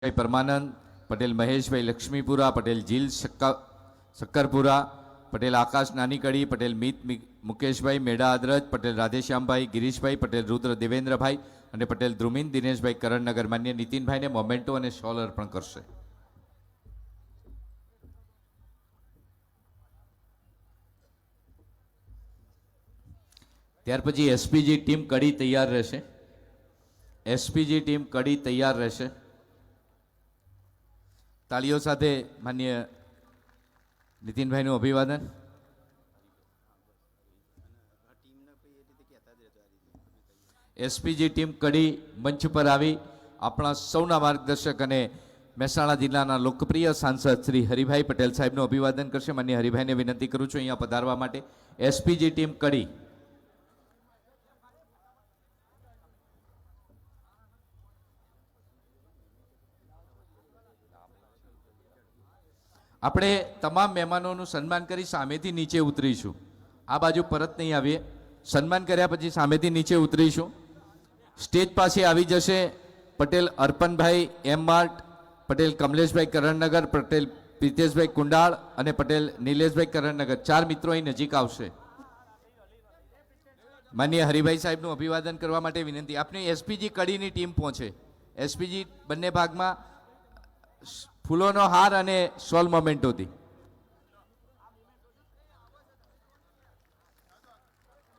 परमानंद पटेल महेश भाई लक्ष्मीपुरा पटेल झील सक्करपुरा पटेल आकाश नानीकड़ी पटेल मीत मुकेश भाई मेड़ा अदरज पटेल राधेश्याम भाई गिरीश भाई पटेल रुद्र देवेंद्र भाई और पटेल द्रुमिन दिनेश भाई करणनगर मान्य नितिन भाई ने मोमेंटो और शॉल अर्पण करशे। त्यार पछी एसपीजी टीम कड़ी तैयार रहेशे। एसपीजी टीम कड़ी तैयार रहेशे। तालीओ साथे माननीय नितिन भाई नु अभिवादन। एसपीजी टीम कड़ी मंच पर आवी अपना सौना मार्गदर्शक अने મહેસાણા જિલ્લાના લોકપ્રિય સાંસદ શ્રી હરિભાઈ પટેલ સાહેબનું અભિવાદન કરશે। માનનીય હરિભાઈને વિનંતી કરું છું અહીંયા પધારવા માટે। એસપીજી ટીમ કડી આપણે તમામ મહેમાનોનું સન્માન કરી સામેથી નીચે ઉતરીશું। આ બાજુ પરત નહીં આવીએ। સન્માન કર્યા પછી સામેથી નીચે ઉતરીશું। સ્ટેજ પાસે આવી જશે પટેલ અર્પણભાઈ એમ માર્ટ, પટેલ કમલેશભાઈ કરણનગર, પટેલ પ્રિતેશભાઈ કુંડાળ અને પટેલ નિલેશભાઈ કરણનગર। ચાર મિત્રો અહીં નજીક આવશે। માનનીય હરિભાઈ સાહેબનું અભિવાદન કરવા માટે વિનંતી। આપની એસપીજી કડીની ટીમ પહોંચે। એસપીજી બંને ભાગમાં ફૂલોનો હાર અને શોલ મોમેન્ટોથી।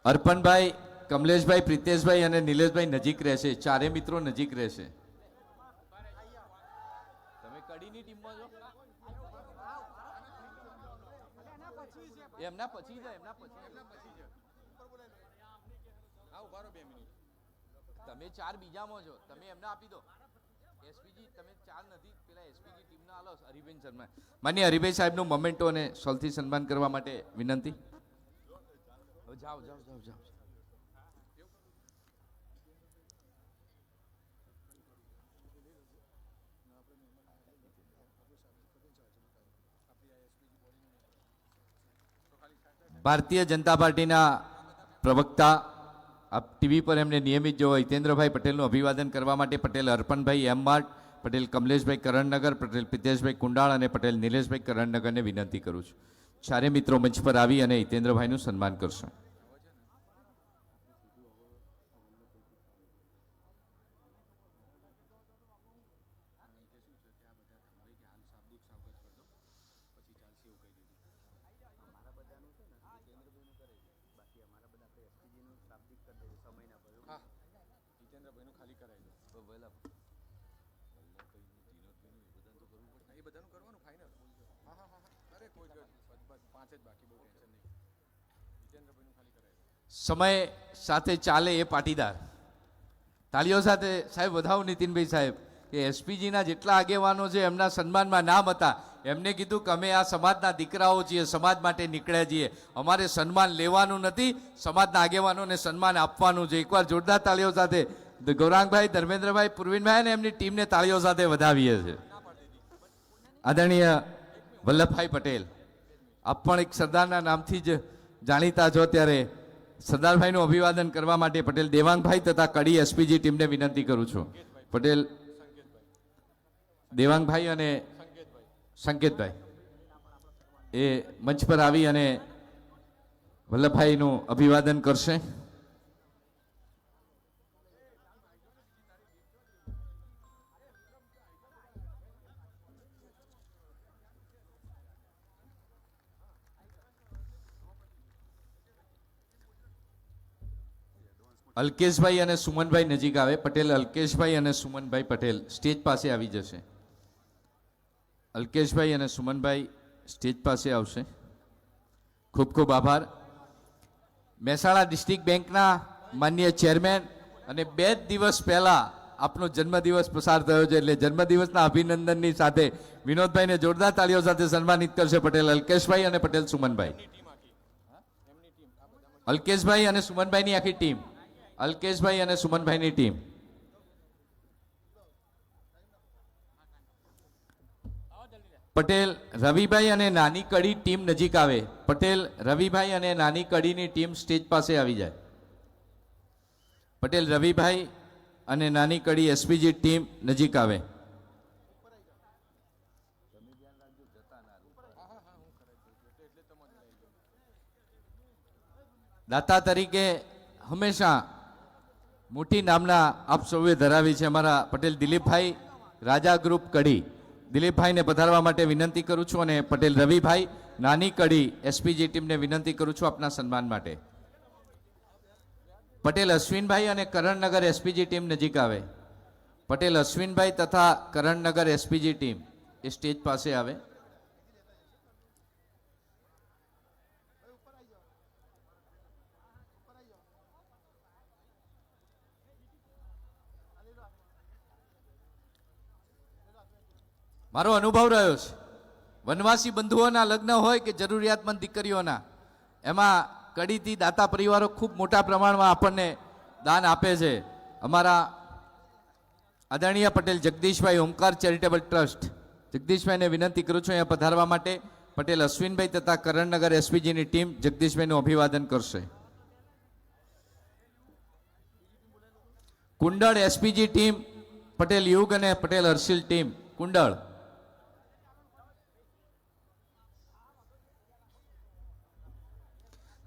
અર્પણભાઈ, કમલેશભાઈ, પ્રિતેશભાઈ અને નિલેશભાઈ નજીક રહેશે। ચારે મિત્રો નજીક રહેશે। તમે કડીની ટીમમાં છો? એમના પછી જાય, એમના પછી તમે ચાર બીજામાં છો, તમે એમને આપી દો। એસપીજી તમે ચાર નથી, પેલા એસપીજી ટીમના આલો હરિભાઈ સન્માન। માનનીય હરિભાઈ સાહેબનું મોમેન્ટો અને સોલથી સન્માન કરવા માટે વિનંતી। જાઓ જાઓ જાઓ જાઓ। ભારતીય જનતા પાર્ટીના પ્રવક્તા आप टीवी पर एमने नियमित जो हितेन्द्र भाई पटेल अभिवादन करवा माटे पटेल अर्पण भाई एम मार्ट, पटेल कमलेश भाई करणनगर, पटेल प्रितेश भाई कुंडाळ और पटेल नीलेश भाई करणनगर ने विनंती करूँ छूं। चारे मित्रों मंच पर आवी अने हितेन्द्र भाई सन्मान करशे। समय साथे चाले ए पाटीदार। तालीओ साथे साहेब वधाओ नितिनभाई साहेब के एसपीजी ना जेटला आगेवानो छे एमना सन्मानमां नाम हता। एमने कीधुं के अमे आ समाजना दीकराओ छीए, समाज माटे निकळ्या छीए, अमारे सन्मान लेवानुं नथी, समाजना आगेवानोने सन्मान आपवानुं छे। एकवार जोरदार तालीओ साथे गौरांगभाई, धर्मेन्द्रभाई, पुरवीनभाई ने एमनी टीमने तालीओ साथे वधावीए छे। आदरणीय वल्लभभाई पटेल, आप पण एक सरदारना नामथी ज जाणीता छो, त्यारे सरदार भाई नु अभिवादन करवा माटे पटेल देवांग भाई तथा कड़ी एसपीजी टीम ने विनंती करूँ छूं। पटेल देवांग भाई अने संकेत भाई ए मंच पर आवी अने वल्लभ भाई नु अभिवादन करशे। अल्केश भाई और सुमन भाई नजीक आवे। पटेल अल्केश भाई और सुमन भाई पटेल स्टेज पासे आवी जशे। अल्केश भाई और सुमन भाई स्टेज पासे आवशे। खूब खूब आभार। મહેસાણા डिस्ट्रिक्ट બેંકના માનનીય ચેરમેન અને 2 દિવસ પહેલા આપનો જન્મદિવસ પસાર થયો છે, એટલે જન્મદિવસના અભિનંદનની સાથે વિનોદભાઈને જોરદાર તાળીઓ સાથે સન્માનિત કરશે પટેલ અલ્કેશભાઈ અને પટેલ સુમનભાઈ। અલ્કેશભાઈ અને સુમનભાઈની આખી ટીમ, અલ્કેશભાઈ અને સુમનભાઈની ટીમ। પટેલ રવિભાઈ અને નાની કડી ટીમ નજીક આવે। પટેલ રવિભાઈ અને નાની કડીની ટીમ સ્ટેજ પાસે આવી જાય। પટેલ રવિભાઈ અને નાની કડી એસપીજી ટીમ નજીક આવે। દાતા તરીકે હંમેશા મોટી નામના આપ સૌએ ધરાવી છે અમારા પટેલ દિલીપભાઈ, રાજા ગ્રુપ કડી. દિલીપભાઈને પધારવા માટે વિનંતી કરું છું અને પટેલ રવિભાઈ, નાની કડી એસપીજી ટીમને વિનંતી કરું છું આપના સન્માન માટે. પટેલ અશ્વિનભાઈ અને કરણનગર એસપીજી ટીમ નજીક આવે. પટેલ અશ્વિનભાઈ તથા કરણનગર એસપીજી ટીમ એ સ્ટેજ પાસે આવે. મારો અનુભવ રહ્યો છે, વનવાસી બંધુઓના લગ્ન હોય કે જરૂરિયાતમંદ દીકરીઓના, એમાં કડીથી દાતા પરિવારો ખૂબ મોટા પ્રમાણમાં આપણને દાન આપે છે. અમારા આદરણીય પટેલ જગદીશભાઈ ઓમકાર ચેરિટેબલ ટ્રસ્ટ, જગદીશભાઈને વિનંતી કરું છું અહીંયા પધારવા માટે. પટેલ અશ્વિનભાઈ તથા કરણનગર એસપીજીની ટીમ જગદીશભાઈનું અભિવાદન કરશે. કુંડળ એસપીજી ટીમ, પટેલ યુગ અને પટેલ હર્ષિલ ટીમ કુંડળ.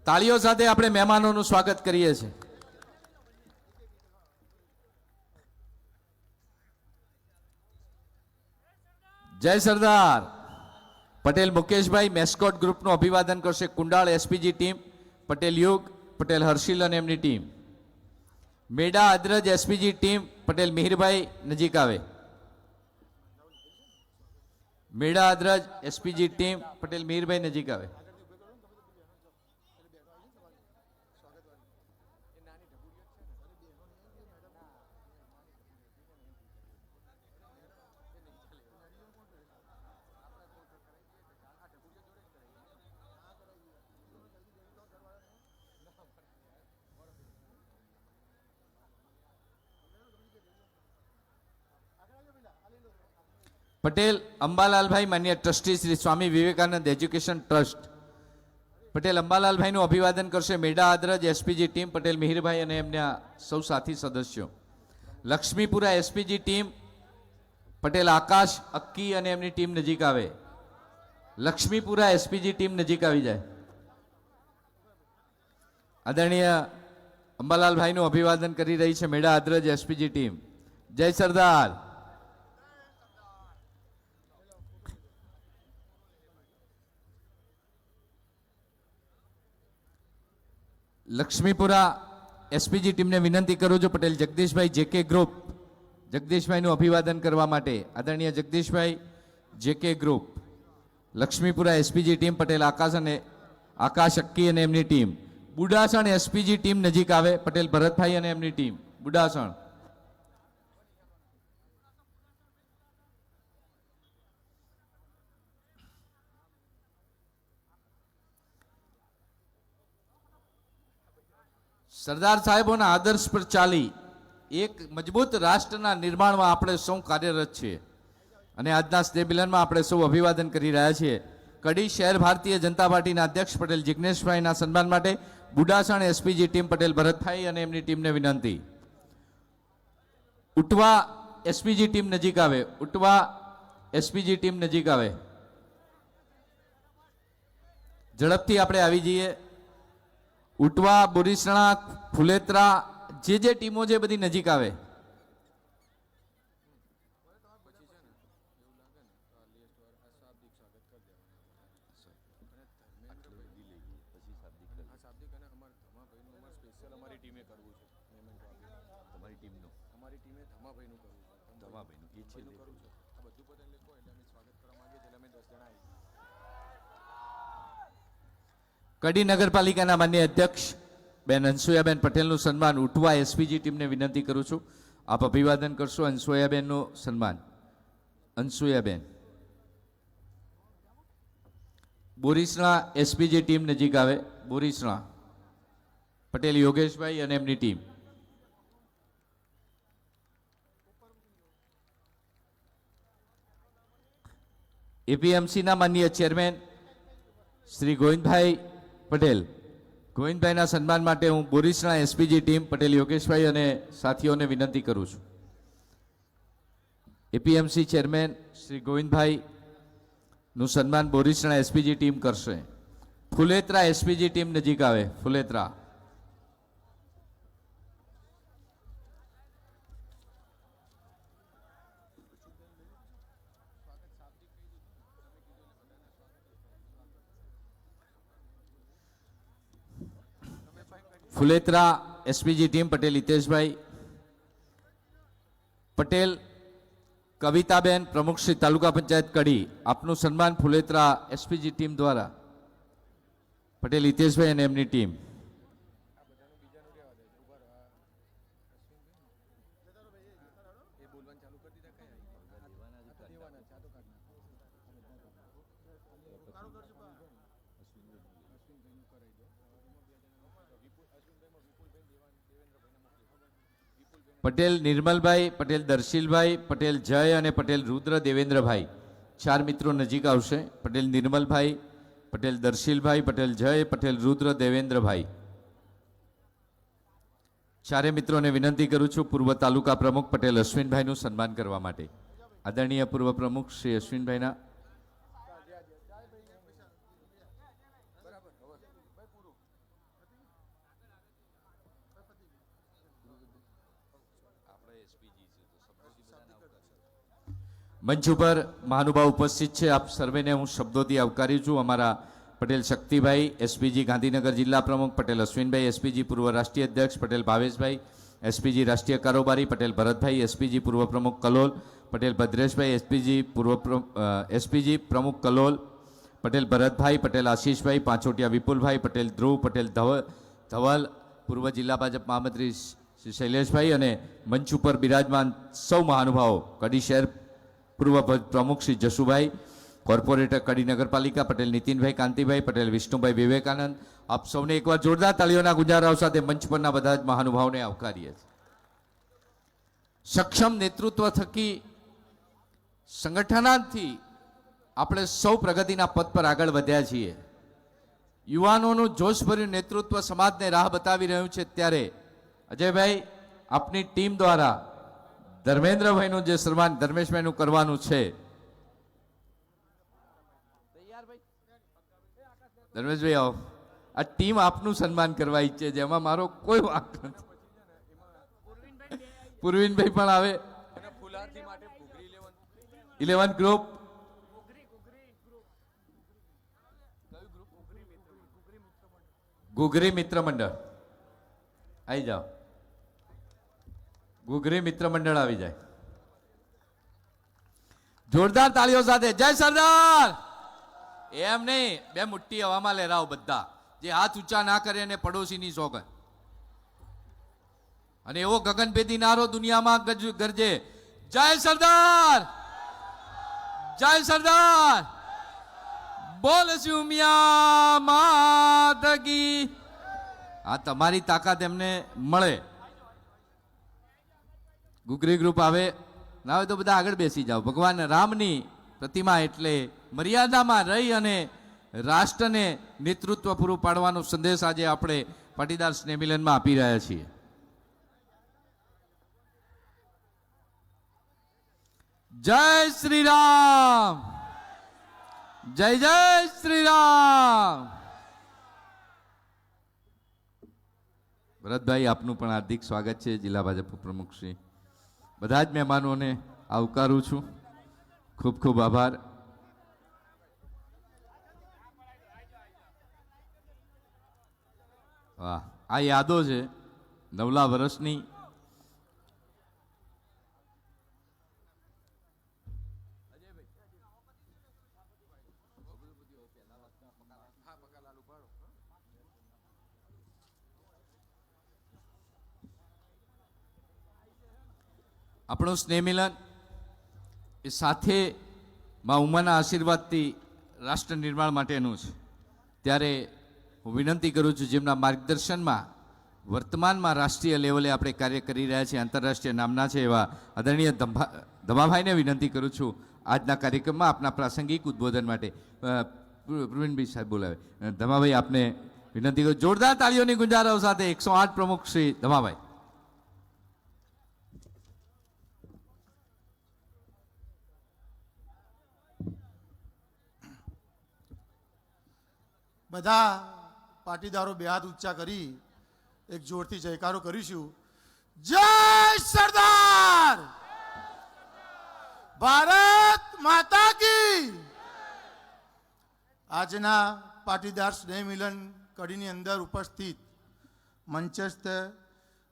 તાળીઓ સાથે આપણે મહેમાનોનું સ્વાગત કરીએ છીએ. જય સરદાર. પટેલ મુકેશભાઈ મેસ્કોટ ગ્રુપનું અભિવાદન કરશે કુંડાળ એસપીજી ટીમ, પટેલ યુગ, પટેલ હર્ષિલ અને એમની team. Meda Adaraj SPG team, Patel Mihirbhai નજીક આવે. મેડા અદરજ એસપીજી ટીમ, પટેલ મિહિરભાઈ નજીક આવે. પટેલ અંબાલાલભાઈ માન્ય trustee Shri Swami Vivekananda education trust, Patel અંબાલાલભાઈનું અભિવાદન કરશે મેડા આદરજ એસપીજી ટીમ, પટેલ મિહિરભાઈ અને એમના સૌ સાથી સદસ્યો. લક્ષ્મીપુરા એસપીજી ટીમ, પટેલ આકાશ અક્કી અને એમની ટીમ નજીક આવે. લક્ષ્મીપુરા એસપીજી ટીમ નજીક આવી જાય. આદરણીય અંબાલાલભાઈનું અભિવાદન કરી રહી છે મેડા આદરજ એસપીજી ટીમ. જય સરદાર. લક્ષ્મીપુરા એસપીજી ટીમને વિનંતી કરું છું પટેલ જગદીશભાઈ જેકે ગ્રુપ, જગદીશભાઈનું અભિવાદન કરવા માટે. આદરણીય Jagdishbhai JK group, Laxmipura SPG team, Patel Akash અને આકાશ અક્કી અને એમની ટીમ. બુડાસણ એસપીજી ટીમ નજીક આવે. પટેલ ભરતભાઈ અને એમની ટીમ બુડાસણ. સરદાર સાહેબોના આદર્શ પર ચાલી એક મજબૂત રાષ્ટ્રના નિર્માણમાં આપણે સૌ કાર્યરત છીએ અને આજના સ્નેહ મિલનમાં આપણે સૌ અભિવાદન કરી રહ્યા છીએ. કડી શહેર ભારતીય જનતા પાર્ટીના અધ્યક્ષ પટેલ જિગ્નેશભાઈના સન્માન માટે બુડાસણ એસપીજી ટીમ, પટેલ ભરતભાઈ અને એમની ટીમને વિનંતી. ઉટવા એસપીજી ટીમ નજીક આવે. ઉટવા એસપીજી ટીમ નજીક આવે. ઝડપથી આપણે આવી જઈએ. ઉટવા, બોરીસણા, ફુલેત્રા, જે ટીમો છે બધી નજીક આવે. કડી નગરપાલિકાના માન્ય અધ્યક્ષ બેન અનસુયાબેન પટેલનું સન્માન ઉઠવા એસપીજી ટીમને વિનંતી કરું છું. આપ અભિવાદન કરશો અનસુયાબેનનું સન્માન. અનસુયાબેન. બોરીસણા એસપીજી ટીમ નજીક આવે. બોરીસણા, પટેલ યોગેશભાઈ અને એમની ટીમ. એપીએમસીના માન્ય ચેરમેન શ્રી ગોવિંદભાઈ પટેલ, ગોવિંદભાઈના સન્માન માટે હું બોરીસણા એસપીજી ટીમ, પટેલ યોગેશભાઈ અને સાથીઓને વિનંતી કરું છું. એપીએમસી ચેરમેન શ્રી ગોવિંદભાઈ નું સન્માન બોરીસણા એસપીજી ટીમ કરશે. ફુલેત્રા એસપીજી ટીમ નજીક આવે. ફુલેત્રા ફુલેત્રા એસપીજી ટીમ પટેલ હિતેશભાઈ, પટેલ કવિતાબેન, પ્રમુખ શ્રી તાલુકા પંચાયત કડી, આપનું સન્માન ફુલેત્રા એસપીજી ટીમ દ્વારા. પટેલ હિતેશભાઈ અને એમની ટીમ. પટેલ નિર્મલભાઈ, પટેલ દર્શીલભાઈ, પટેલ જય અને પટેલ રુદ્ર દેવેન્દ્રભાઈ, 4 મિત્રો નજીક આવશે. પટેલ નિર્મલભાઈ, પટેલ દર્શીલભાઈ, પટેલ જય, પટેલ રુદ્ર દેવેન્દ્રભાઈ. 4 મિત્રોને વિનંતી કરું છું પૂર્વ તાલુકા પ્રમુખ પટેલ અશ્વિનભાઈનું સન્માન કરવા માટે. આદરણીય પૂર્વ પ્રમુખ શ્રી અશ્વિનભાઈના મંચ ઉપર મહાનુભાવ ઉપસ્થિત છે. આપ સર્વેને હું શબ્દોથી આવકાર્યું છું. અમારા પટેલ શક્તિભાઈ એસપીજી ગાંધીનગર જિલ્લા પ્રમુખ, પટેલ અશ્વિનભાઈ એસપીજી પૂર્વ રાષ્ટ્રીય અધ્યક્ષ, પટેલ ભાવેશભાઈ એસપીજી રાષ્ટ્રીય કારોબારી, પટેલ ભરતભાઈ એસપીજી પૂર્વ પ્રમુખ કલોલ, પટેલ ભદ્રેશભાઈ એસપીજી પ્રમુખ કલોલ, પટેલ ભરતભાઈ, પટેલ આશીષભાઈ, પાંચોટિયા વિપુલભાઈ, પટેલ ધ્રુવ, પટેલ ધવલ, પૂર્વ જિલ્લા ભાજપ મહામંત્રી શ્રી શૈલેષભાઈ અને મંચ ઉપર બિરાજમાન સૌ મહાનુભાવો, કડી શહેર પૂર્વ પ્રમુખ શ્રી જશુભાઈ, કોર્પોરેટર કડી નગરપાલિકા પટેલ નીતિનભાઈ કાંતિભાઈ, પટેલ વિષ્ણુભાઈ વિવેકાનંદ, આપ સૌને એકવાર જોરદાર તાળીઓના ગુંજારાઓ સાથે મંચ પરના બધા જ મહાનુભાવોને આવકારીએ છીએ. સક્ષમ નેતૃત્વ થકી સંગઠનાથી આપણે સૌ પ્રગતિના પથ પર આગળ વધ્યા છીએ. યુવાનોનું જોશભર્યું નેતૃત્વ સમાજને રાહ બતાવી રહ્યું છે. ત્યારે અજયભાઈ, આપની ટીમ દ્વારા ધર્મેન્દ્રભાઈનું જે સન્માન ધર્મેશભાઈનું કરવાનું છે. ધર્મેશભાઈ આવો. આ ટીમ આપનું સન્માન કરવા ઈચ્છે છે, એમાં મારો કોઈ વાંક નથી. પૂર્વિનભાઈ પણ આવે. 11 ગ્રુપ ગુગરી મિત્ર મંડળ આવી જાઓ. ગુગરી મિત્ર મંડળ આવી જાય. જોરદાર તાળીઓ સાથે જય સરદાર. એમ નહીં, 2 મુઠ્ઠી હવામાં લહેરાવો બધા. જે હાથ ઊંચા ના કરે એને પડોશીની સોગંદ. અને એવો ગગનભેદી નારો દુનિયામાં ગરજે, જય સરદાર, જય સરદાર, બોલ સિંહ માદગી. આ તમારી તાકાત એમને મળે. ગુગરી ગ્રુપ આવે ના હોય તો બધા આગળ બેસી જાઓ. ભગવાન રામની પ્રતિમા એટલે મર્યાદામાં રહી અને રાષ્ટ્રને નેતૃત્વ પૂરું પાડવાનો સંદેશ આજે આપણે પાટીદાર સ્નેહ મિલનમાં આપી રહ્યા છીએ. જય શ્રી રામ, જય જય શ્રી રામ. ભરતભાઈ, આપનું પણ હાર્દિક સ્વાગત છે. જિલ્લા ભાજપ પ્રમુખ શ્રી, બધા જ મહેમાનોને આવકારું છું. ખૂબ ખૂબ આભાર. વાહ, આ યાદો છે નવલા વર્ષની. આપણું સ્નેહ મિલન એ સાથે મા ઉમાના આશીર્વાદથી રાષ્ટ્ર નિર્માણ માટેનું છે. ત્યારે હું વિનંતી કરું છું, જેમના માર્ગદર્શનમાં વર્તમાનમાં રાષ્ટ્રીય લેવલે આપણે કાર્ય કરી રહ્યા છીએ, આંતરરાષ્ટ્રીય નામના છે એવા આદરણીય ધમાભાઈને વિનંતી કરું છું આજના કાર્યક્રમમાં આપના પ્રાસંગિક ઉદ્બોધન માટે. પ્રવીણભાઈ સાહેબ બોલાવે. ધમાભાઈ, આપને વિનંતી કરું જોરદાર તાળીઓની ગુંજારાઓ સાથે 108 પ્રમુખ શ્રી ધમાભાઈ. બધા પાટીદારો બે હાથ ઊંચા કરી એક જોરથી જયકારો કરીશું. જય સરદાર, ભારત માતા કી. આજના પાટીદાર સ્નેહ મિલન કડીની અંદર ઉપસ્થિત મંચસ્થ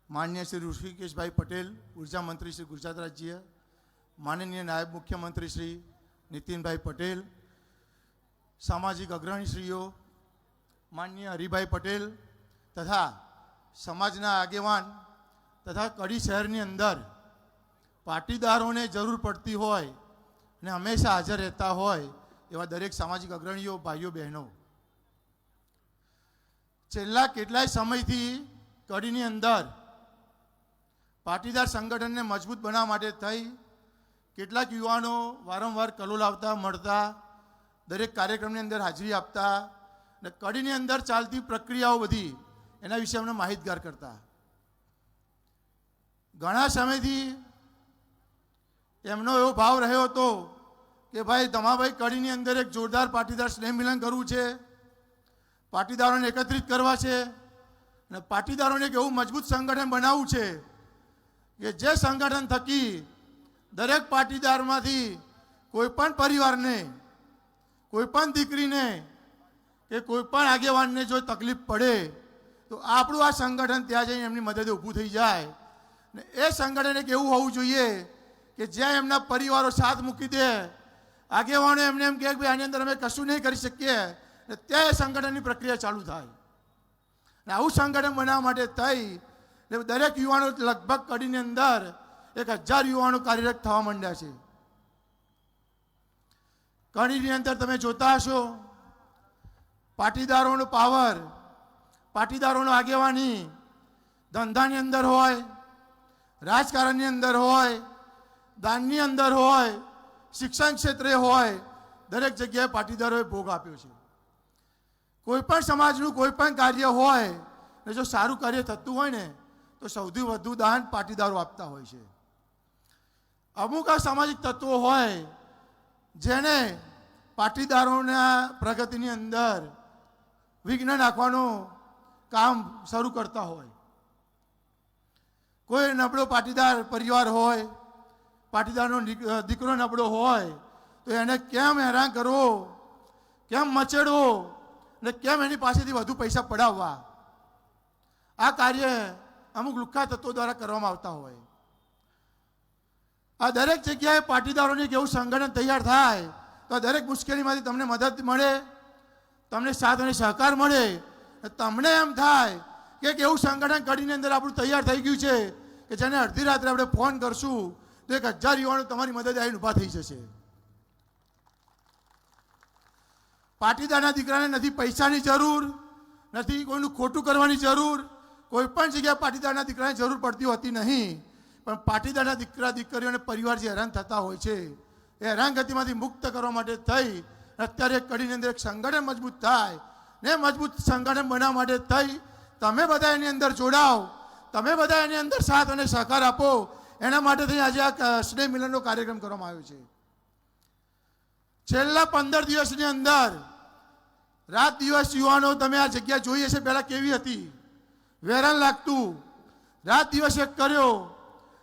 માન્ય શ્રી ઋષિકેશભાઈ પટેલ, ઉર્જા મંત્રી શ્રી ગુજરાત રાજ્ય, માનનીય નાયબ મુખ્યમંત્રી શ્રી નીતિનભાઈ પટેલ, સામાજિક અગ્રણીશ્રીઓ માનનીય હરિભાઈ પટેલ તથા સમાજના આગેવાન તથા કડી શહેરની અંદર પાટીદારોને જરૂર પડતી હોય અને હંમેશા હાજર રહેતા હોય એવા દરેક સામાજિક અગ્રણીઓ, ભાઈઓ બહેનો, છેલ્લા કેટલાય સમયથી કડીની અંદર પાટીદાર સંગઠનને મજબૂત બનાવવા માટે થઈ કેટલાક યુવાનો વારંવાર કલોલ આવતા, મળતા, દરેક કાર્યક્રમની અંદર હાજરી આપતા અને કડીની અંદર ચાલતી પ્રક્રિયાઓ બધી એના વિશે અમને માહિતગાર કરતા. ઘણા સમયથી એમનો એવો ભાવ રહ્યો હતો કે ભાઈ ધમાભાઈ કડીની અંદર એક જોરદાર પાટીદાર સ્નેહ મિલન કરવું છે, પાટીદારોને એકત્રિત કરવા છે અને પાટીદારોને એક એવું મજબૂત સંગઠન બનાવવું છે કે જે સંગઠન થકી દરેક પાટીદારમાંથી કોઈ પણ પરિવારને, કોઈ પણ દીકરીને કે કોઈ પણ આગેવાનને જો તકલીફ પડે તો આપણું આ સંગઠન ત્યાં જઈને એમની મદદે ઊભું થઈ જાય. ને એ સંગઠન એક એવું હોવું જોઈએ કે જ્યાં એમના પરિવારો સાથ મૂકી દે, આગેવાનો એમને એમ કહે કે ભાઈ આની અંદર અમે કશું નહીં કરી શકીએ, ને ત્યાં એ સંગઠનની પ્રક્રિયા ચાલુ થાય. અને આવું સંગઠન બનાવવા માટે થઈ દરેક યુવાનો લગભગ કડીની અંદર 1000 યુવાનો કાર્યરત થવા માંડ્યા છે. કડીની અંદર તમે જોતા હશો પાટીદારોનો પાવર, પાટીદારોનો આગેવાની ધંધાની અંદર હોય, રાજકારણની અંદર હોય, દાનની અંદર હોય, શિક્ષણ ક્ષેત્રે હોય, દરેક જગ્યાએ પાટીદારોએ ભોગ આપ્યો છે. કોઈ પણ સમાજનું કોઈ પણ કાર્ય હોય ને જો સારું કાર્ય થતું હોય ને તો સૌથી વધુ દાન પાટીદારો આપતા હોય છે. અમુક આ સામાજિક તત્વો હોય જેને પાટીદારોના પ્રગતિની અંદર વિઘ્ન નાખવાનું કામ શરૂ કરતા હોય. કોઈ નબળો પાટીદાર પરિવાર હોય, પાટીદારનો દીકરો નબળો હોય તો એને કેમ હેરાન કરવો, કેમ મચેડવો ને કેમ એની પાસેથી વધુ પૈસા પડાવવા, આ કાર્ય અમુક લુખ્ખા તત્વો દ્વારા કરવામાં આવતા હોય. આ દરેક જગ્યાએ પાટીદારોની એક એવું સંગઠન તૈયાર થાય તો દરેક મુશ્કેલીમાંથી તમને મદદ મળે, તમને સાથ અને સહકાર મળે. તમને એમ થાય કે એક એવું સંગઠન કડીની અંદર આપણું તૈયાર થઈ ગયું છે કે જેને અડધી રાત્રે આપણે ફોન કરશું તો 1000 યુવાનો તમારી મદદે આવીને ઊભા થઈ જશે. પાટીદારના દીકરાને નથી પૈસાની જરૂર, નથી કોઈનું ખોટું કરવાની જરૂર, કોઈ પણ જગ્યાએ પાટીદારના દીકરાને જરૂર પડતી હોતી નહીં. પણ પાટીદારના દીકરા દીકરીઓને પરિવાર જે હેરાન થતા હોય છે એ હેરાનગતિમાંથી મુક્ત કરવા માટે થઈ અત્યારે કડીની અંદર એક સંગઠન મજબૂત થાય ને મજબૂત સંગઠન બનાવવા માટે થઈ તમે બધા એની અંદર જોડાઓ, તમે બધા એની અંદર સાથ અને સહકાર આપો. એના માટે થઈ આજે આ સ્નેહ મિલનનો કાર્યક્રમ કરવામાં આવ્યો છે. છેલ્લા 15 દિવસની અંદર રાત દિવસ યુવાનો તમે આ જગ્યા જોઈ હશે, પહેલાં કેવી હતી, વેરાન લાગતું. રાત દિવસ એક કર્યો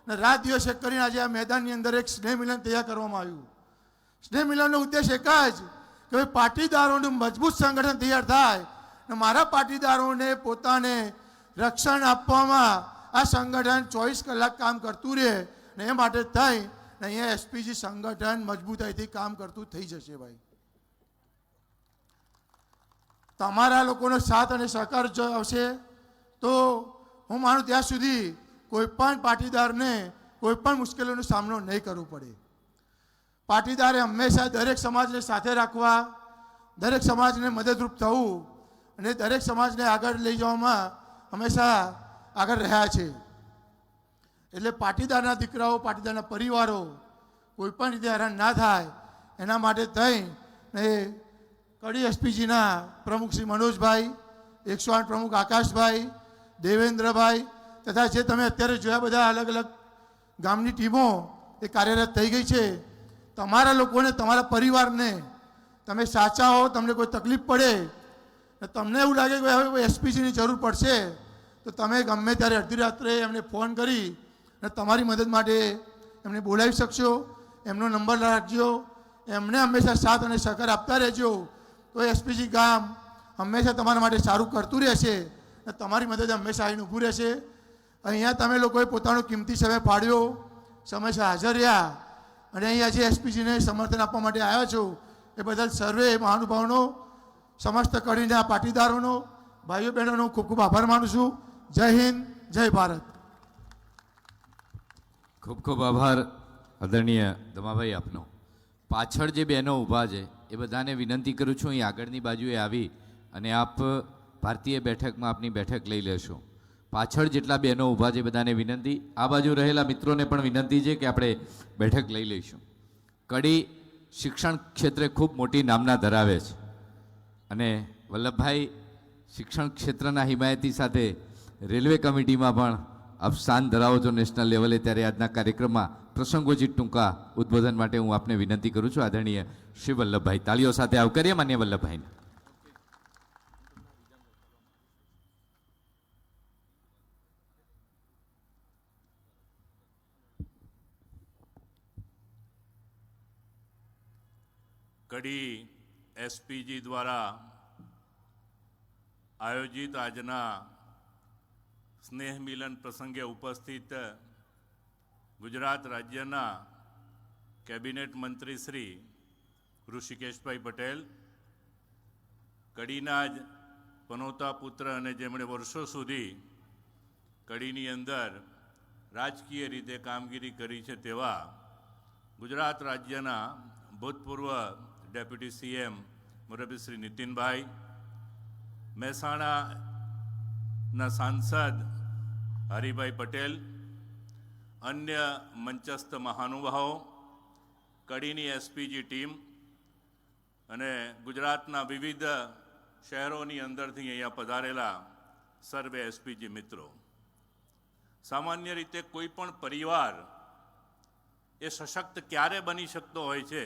ને રાત દિવસ એક કરીને આજે આ મેદાનની અંદર એક સ્નેહ મિલન તૈયાર કરવામાં આવ્યું. સ્નેહ મિલનનો ઉદ્દેશ એક જ કે પાટીદારોનું મજબૂત સંગઠન તૈયાર થાય ને મારા પાટીદારોને પોતાને રક્ષણ આપવામાં આ સંગઠન 24 કલાક કામ કરતું રહે ને એ માટે થઈ ને અહીંયા એસપીજી સંગઠન મજબૂતાઈથી કામ કરતું થઈ જશે. ભાઈ તમારા લોકોનો સાથ અને સહકાર જો આવશે તો હું માનું ત્યાં સુધી કોઈ પણ પાટીદારને કોઈ પણ મુશ્કેલીનો સામનો નહીં કરવો પડે. પાટીદારે હંમેશા દરેક સમાજને સાથે રાખવા, દરેક સમાજને મદદરૂપ થવું અને દરેક સમાજને આગળ લઈ જવામાં હંમેશા આગળ રહ્યા છે. એટલે પાટીદારના દીકરાઓ, પાટીદારના પરિવારો કોઈ પણ રીતે હેરાન ના થાય એના માટે થઈને કડી એસપીજીના પ્રમુખ શ્રી મનોજભાઈ, 108 પ્રમુખ આકાશભાઈ, દેવેન્દ્રભાઈ તથા જે તમે અત્યારે જોયા બધા અલગ અલગ ગામની ટીમો એ કાર્યરત થઈ ગઈ છે. તમારા લોકોને, તમારા પરિવારને તમે સાચા હો, તમને કોઈ તકલીફ પડે ને તમને એવું લાગે કે હવે એસપીજીની જરૂર પડશે તો તમે ગમે ત્યારે અડધી રાત્રે એમને ફોન કરી અને તમારી મદદ માટે એમને બોલાવી શકશો. એમનો નંબર રાખજો, એમને હંમેશા સાથ અને સહકાર આપતા રહેજો. તો એસપીજી ગામ હંમેશા તમારા માટે સારું કરતું રહેશે અને તમારી મદદ હંમેશા આવીને ઊભું રહેશે. અહીંયા તમે લોકોએ પોતાનો કિંમતી સમય ફાળ્યો, સમયસર હાજર રહ્યા અને અહીંયા જે એસપીજીને સમર્થન આપવા માટે આવ્યા છો એ બદલ સર્વે મહાનુભાવોનો, સમસ્ત કડીના પાટીદારોનો, ભાઈઓ બહેનોનો ખૂબ ખૂબ આભાર માનું છું. જય હિન્દ, જય ભારત. ખૂબ ખૂબ આભાર આદરણીય દમાભાઈ આપનો. પાછળ જે બહેનો ઊભા છે એ બધાને વિનંતી કરું છું અહીં આગળની બાજુએ આવી અને આપ ભારતીય બેઠકમાં આપની બેઠક લઈ લેશો. પાછળ જેટલા બહેનો ઊભા છે બધાને વિનંતી, આ બાજુ રહેલા મિત્રોને પણ વિનંતી છે કે આપણે બેઠક લઈ લઈશું. કડી શિક્ષણ ક્ષેત્રે ખૂબ મોટી નામના ધરાવે છે અને વલ્લભભાઈ શિક્ષણ ક્ષેત્રના હિમાયતી સાથે રેલવે કમિટીમાં પણ આપ સ્થાન ધરાવો છો નેશનલ લેવલે. ત્યારે આજના કાર્યક્રમમાં પ્રસંગોચિત ટૂંકા ઉદ્બોધન માટે હું આપને વિનંતી કરું છું આદરણીય શ્રી વલ્લભભાઈ. તાળીઓ સાથે આવકારીએ માન્ય વલ્લભભાઈને. કડી એસપીજી દ્વારા આયોજિત આજના સ્નેહ મિલન પ્રસંગે ઉપસ્થિત ગુજરાત રાજ્યના કેબિનેટ મંત્રી શ્રી ઋષિકેશભાઈ પટેલ, કડીના જ પનોતા પુત્ર અને જેમણે વર્ષો સુધી કડીની અંદર રાજકીય રીતે કામગીરી કરી છે તેવા ગુજરાત રાજ્યના ભૂતપૂર્વ ડેપ્યુટી સીએમ મુરબ્બી શ્રી નીતિનભાઈ, મહેસાણાના સાંસદ હરિભાઈ પટેલ, અન્ય મંચસ્થ મહાનુભાવો, કડીની એસપીજી ટીમ અને ગુજરાતના વિવિધ શહેરોની અંદરથી અહીંયા પધારેલા સર્વે એસપીજી મિત્રો. સામાન્ય રીતે કોઈ પણ પરિવાર એ સશક્ત ક્યારે બની શકતો હોય છે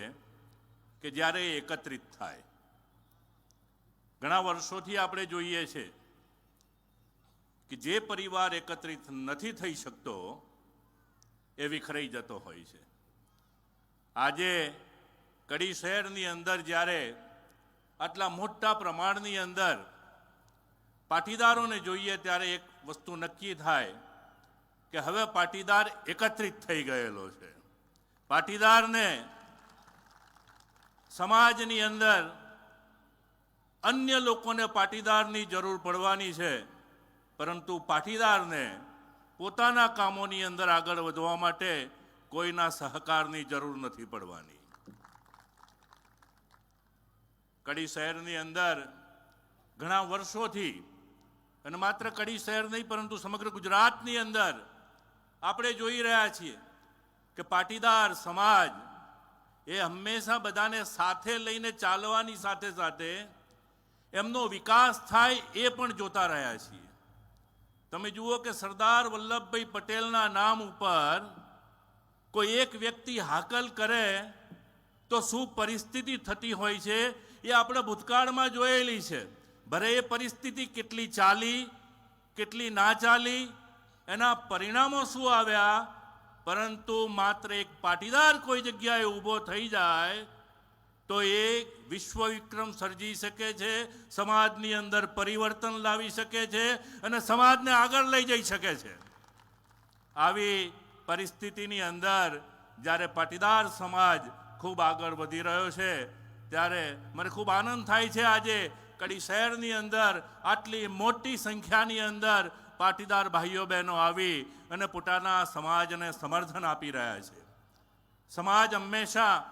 કે જ્યારે એ એકત્રિત થાય. ઘણા વર્ષોથી આપણે જોઈએ છે કે જે પરિવાર એકત્રિત નથી થઈ શકતો એ વિખરાઈ જતો હોય છે. આજે કડી શહેરની અંદર જ્યારે આટલા મોટા પ્રમાણની અંદર પાટીદારોને જોઈએ ત્યારે એક વસ્તુ નક્કી થાય કે હવે પાટીદાર એકત્રિત થઈ ગયેલો છે. પાટીદારને સમાજની અંદર અન્ય લોકોને પાટીદારની જરૂર પડવાની છે, પરંતુ પાટીદારને પોતાના કામોની અંદર આગળ વધવા માટે કોઈના સહકારની જરૂર નથી પડવાની. કડી શહેરની અંદર ઘણા વર્ષોથી, અને માત્ર કડી શહેર નહીં પરંતુ સમગ્ર ગુજરાતની અંદર આપણે જોઈ રહ્યા છીએ કે પાટીદાર સમાજ એ હંમેશા બધાને સાથે લઈને ચાલવાની સાથે સાથે એમનો વિકાસ થાય એ પણ જોતા રહ્યા છીએ. તમે જુઓ કે સરદાર વલ્લભભાઈ પટેલના નામ ઉપર કોઈ એક વ્યક્તિ હાકલ કરે તો શું પરિસ્થિતિ થતી હોય છે એ આપણે ભૂતકાળમાં જોયેલી છે. ભલે એ પરિસ્થિતિ કેટલી ચાલી, કેટલી ના ચાલી, એના પરિણામો શું આવ્યા, પરંતુ માત્ર એક પાટીદાર કોઈ જગ્યાએ ઊભો થઈ જાય તો એ વિશ્વ વિક્રમ સર્જી શકે છે, સમાજની અંદર પરિવર્તન લાવી શકે છે અને સમાજને આગળ લઈ જઈ શકે છે. આવી પરિસ્થિતિની અંદર જ્યારે પાટીદાર સમાજ ખૂબ આગળ વધી રહ્યો છે ત્યારે મને ખૂબ આનંદ થાય છે આજે કડી શહેરની અંદર આટલી મોટી સંખ્યાની અંદર પાટીદાર ભાઈઓ બહેનો આવી અને પોતાના સમાજને સમર્થન આપી રહ્યા છે. સમાજ હંમેશા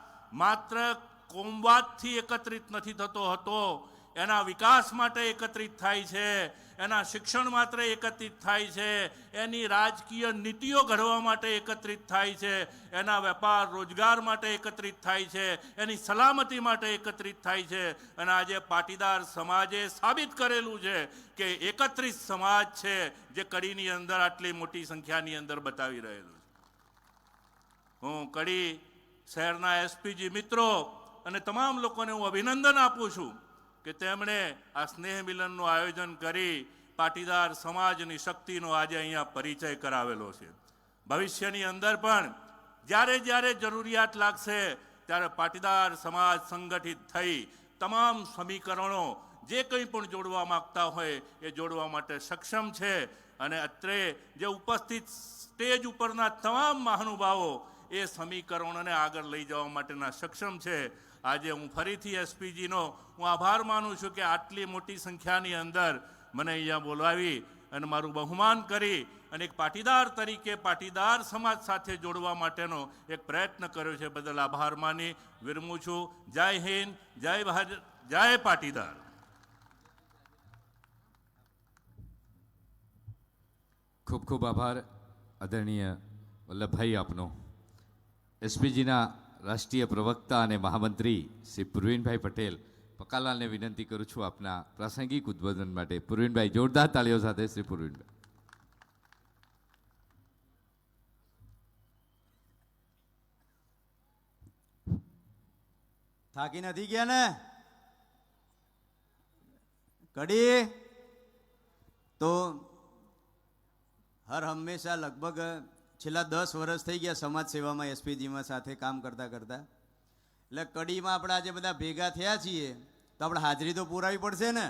માત્ર કોમવાદથી એકત્રિત નથી થતો હતો, એના વિકાસ માટે એકત્રિત થાય છે, એના શિક્ષણ માટે એકત્રિત થાય છે, એની રાજકીય નીતિઓ ઘડવા માટે એકત્રિત થાય છે, એના વેપાર રોજગાર માટે એકત્રિત થાય છે, એની સલામતી માટે એકત્રિત થાય છે. અને આજે પાટીદાર સમાજે સાબિત કરેલું છે કે એકત્રિત સમાજ છે જે કડીની અંદર આટલી મોટી સંખ્યાની અંદર બતાવી રહેલું છે. હું કડી શહેરના એસપીજી મિત્રો અને તમામ લોકોને હું અભિનંદન આપું છું કે તેમણે આ સ્નેહ મિલનનું આયોજન કરી પાટીદાર સમાજની શક્તિનો આજે અહીંયા પરિચય કરાવેલો છે. ભવિષ્યની અંદર પણ જ્યારે જ્યારે જરૂરિયાત લાગશે ત્યારે પાટીદાર સમાજ સંગઠિત થઈ તમામ સમીકરણો જે કંઈ પણ જોડવા માગતા હોય એ જોડવા માટે સક્ષમ છે. અને અત્રે જે ઉપસ્થિત સ્ટેજ ઉપરના તમામ મહાનુભાવો એ સમીકરણોને આગળ લઈ જવા માટેના સક્ષમ છે. આજે હું ફરીથી એસપીજીનો હું આભાર માનું છું કે આટલી મોટી સંખ્યાની અંદર મને અહીંયા બોલાવી અને મારું બહુમાન કરી અને એક પાટીદાર તરીકે પાટીદાર સમાજ સાથે જોડવા માટેનો એક પ્રયત્ન કર્યો છે. બદલ આભાર માની વિરમું છું. જય હિન્દ, જય ભારત, જય પાટીદાર. ખૂબ ખૂબ આભાર આદરણીય વલ્લભભાઈ આપનો. એસપીજીના રાષ્ટ્રીય પ્રવક્તા અને મહામંત્રી શ્રી પુરવીનભાઈ પટેલ પકાલાલને વિનંતી કરું છું આપના પ્રાસંગિક ઉદ્બોધન માટે. પુરવીનભાઈ, જોરદાર તાળીઓ સાથે શ્રી પુરવીનભાઈ. થાકી નથી ગયા ને કડી? તો હર હંમેશા લગભગ છેલ્લા 10 વર્ષ થઈ ગયા સમાજ સેવામાં એસપીજીમાં સાથે કામ કરતા કરતા. એટલે કડીમાં આપણે આજે બધા ભેગા થયા છીએ તો આપણે હાજરી તો પુરાવી પડશે ને?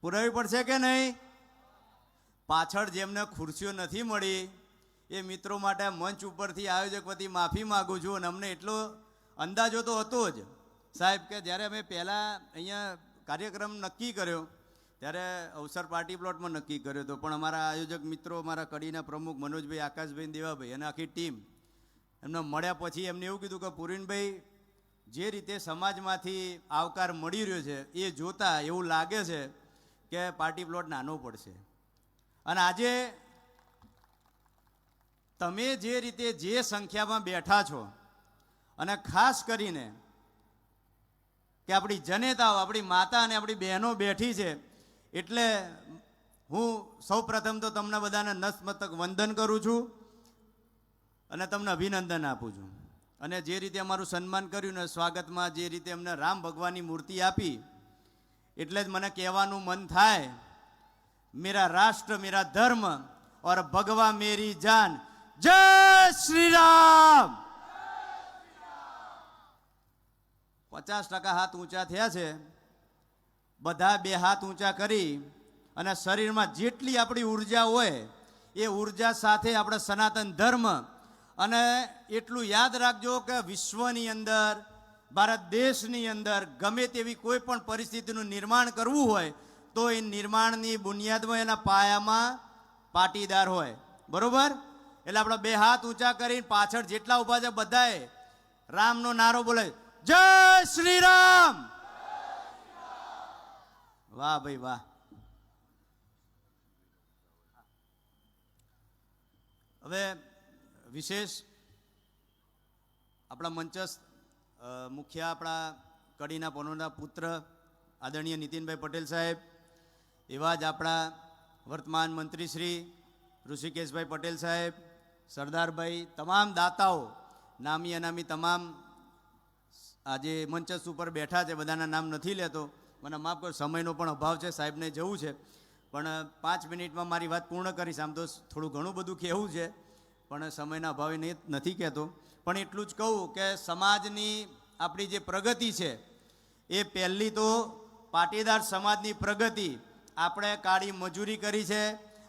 પુરાવી પડશે કે નહીં? પાછળ જેમને ખુરશીઓ નથી મળી એ મિત્રો માટે મંચ ઉપરથી આયોજક વતી માફી માગું છું. અને અમને એટલો અંદાજો તો હતો જ સાહેબ કે જ્યારે અમે પહેલાં અહીંયા કાર્યક્રમ નક્કી કર્યો ત્યારે અવસર પાર્ટી પ્લોટમાં નક્કી કર્યો હતો, પણ અમારા આયોજક મિત્રો, અમારા કડીના પ્રમુખ મનોજભાઈ, આકાશભાઈ, દેવાભાઈ અને આખી ટીમ એમને મળ્યા પછી એમને એવું કીધું કે પુરીનભાઈ, જે રીતે સમાજમાંથી આવકાર મળી રહ્યો છે એ જોતા એવું લાગે છે કે પાર્ટી પ્લોટ નાનો પડશે. અને આજે તમે જે રીતે જે સંખ્યામાં બેઠા છો અને ખાસ કરીને કે આપણી જનેતાઓ, આપણી માતા અને આપણી બહેનો બેઠી છે, એટલે હું સૌ પ્રથમ તો તમને બધાને નતમસ્તક વંદન કરું છું અને તમને અભિનંદન આપું છું. અને જે રીતે અમારું સન્માન કર્યું ને સ્વાગતમાં જે રીતે અમને રામ ભગવાનની મૂર્તિ આપી, એટલે જ મને કહેવાનું મન થાય, મેરા રાષ્ટ્ર મેરા ધર્મ और भगवा मेरी जान, जय श्री राम. 50% હાથ ઊંચા થયા છે. બધા બે હાથ ઊંચા કરી અને શરીરમાં જેટલી આપણી ઉર્જા હોય એ ઉર્જા સાથે આપણે સનાતન ધર્મ, અને એટલું યાદ રાખજો કે વિશ્વની અંદર, ભારત દેશની અંદર ગમે તેવી કોઈ પણ પરિસ્થિતિનું નિર્માણ કરવું હોય તો એ નિર્માણની બુનિયાદમાં, એના પાયામાં પાટીદાર હોય. બરોબર? એટલે આપણે બે હાથ ઊંચા કરીને પાછળ જેટલા ઊભા છે બધાએ રામનો નારો બોલે, જય શ્રી રામ. વાહ ભાઈ વાહ. હવે વિશેષ આપણા મંચસ્થ મુખ્ય આપણા કડીના પનોરના પુત્ર આદરણીય નીતિનભાઈ પટેલ સાહેબ, એવા જ આપણા વર્તમાન મંત્રી શ્રી ઋષિકેશભાઈ પટેલ સાહેબ, સરદારભાઈ, તમામ દાતાઓ, નામી અનામી તમામ આજે મંચસ્થ ઉપર બેઠા છે, બધાના નામ નથી લેતો, મને માફ કરો, સમયનો પણ અભાવ છે, સાહેબને જવું છે. પણ 5 મિનિટમાં મારી વાત પૂર્ણ કરીશ. આમ તો થોડું ઘણું બધું કહેવું છે પણ સમયના અભાવે નથી કહેતો. પણ એટલું જ કહું કે સમાજની આપણી જે પ્રગતિ છે એ પહેલી તો પાટીદાર સમાજની પ્રગતિ આપણે કાળી મજૂરી કરી છે,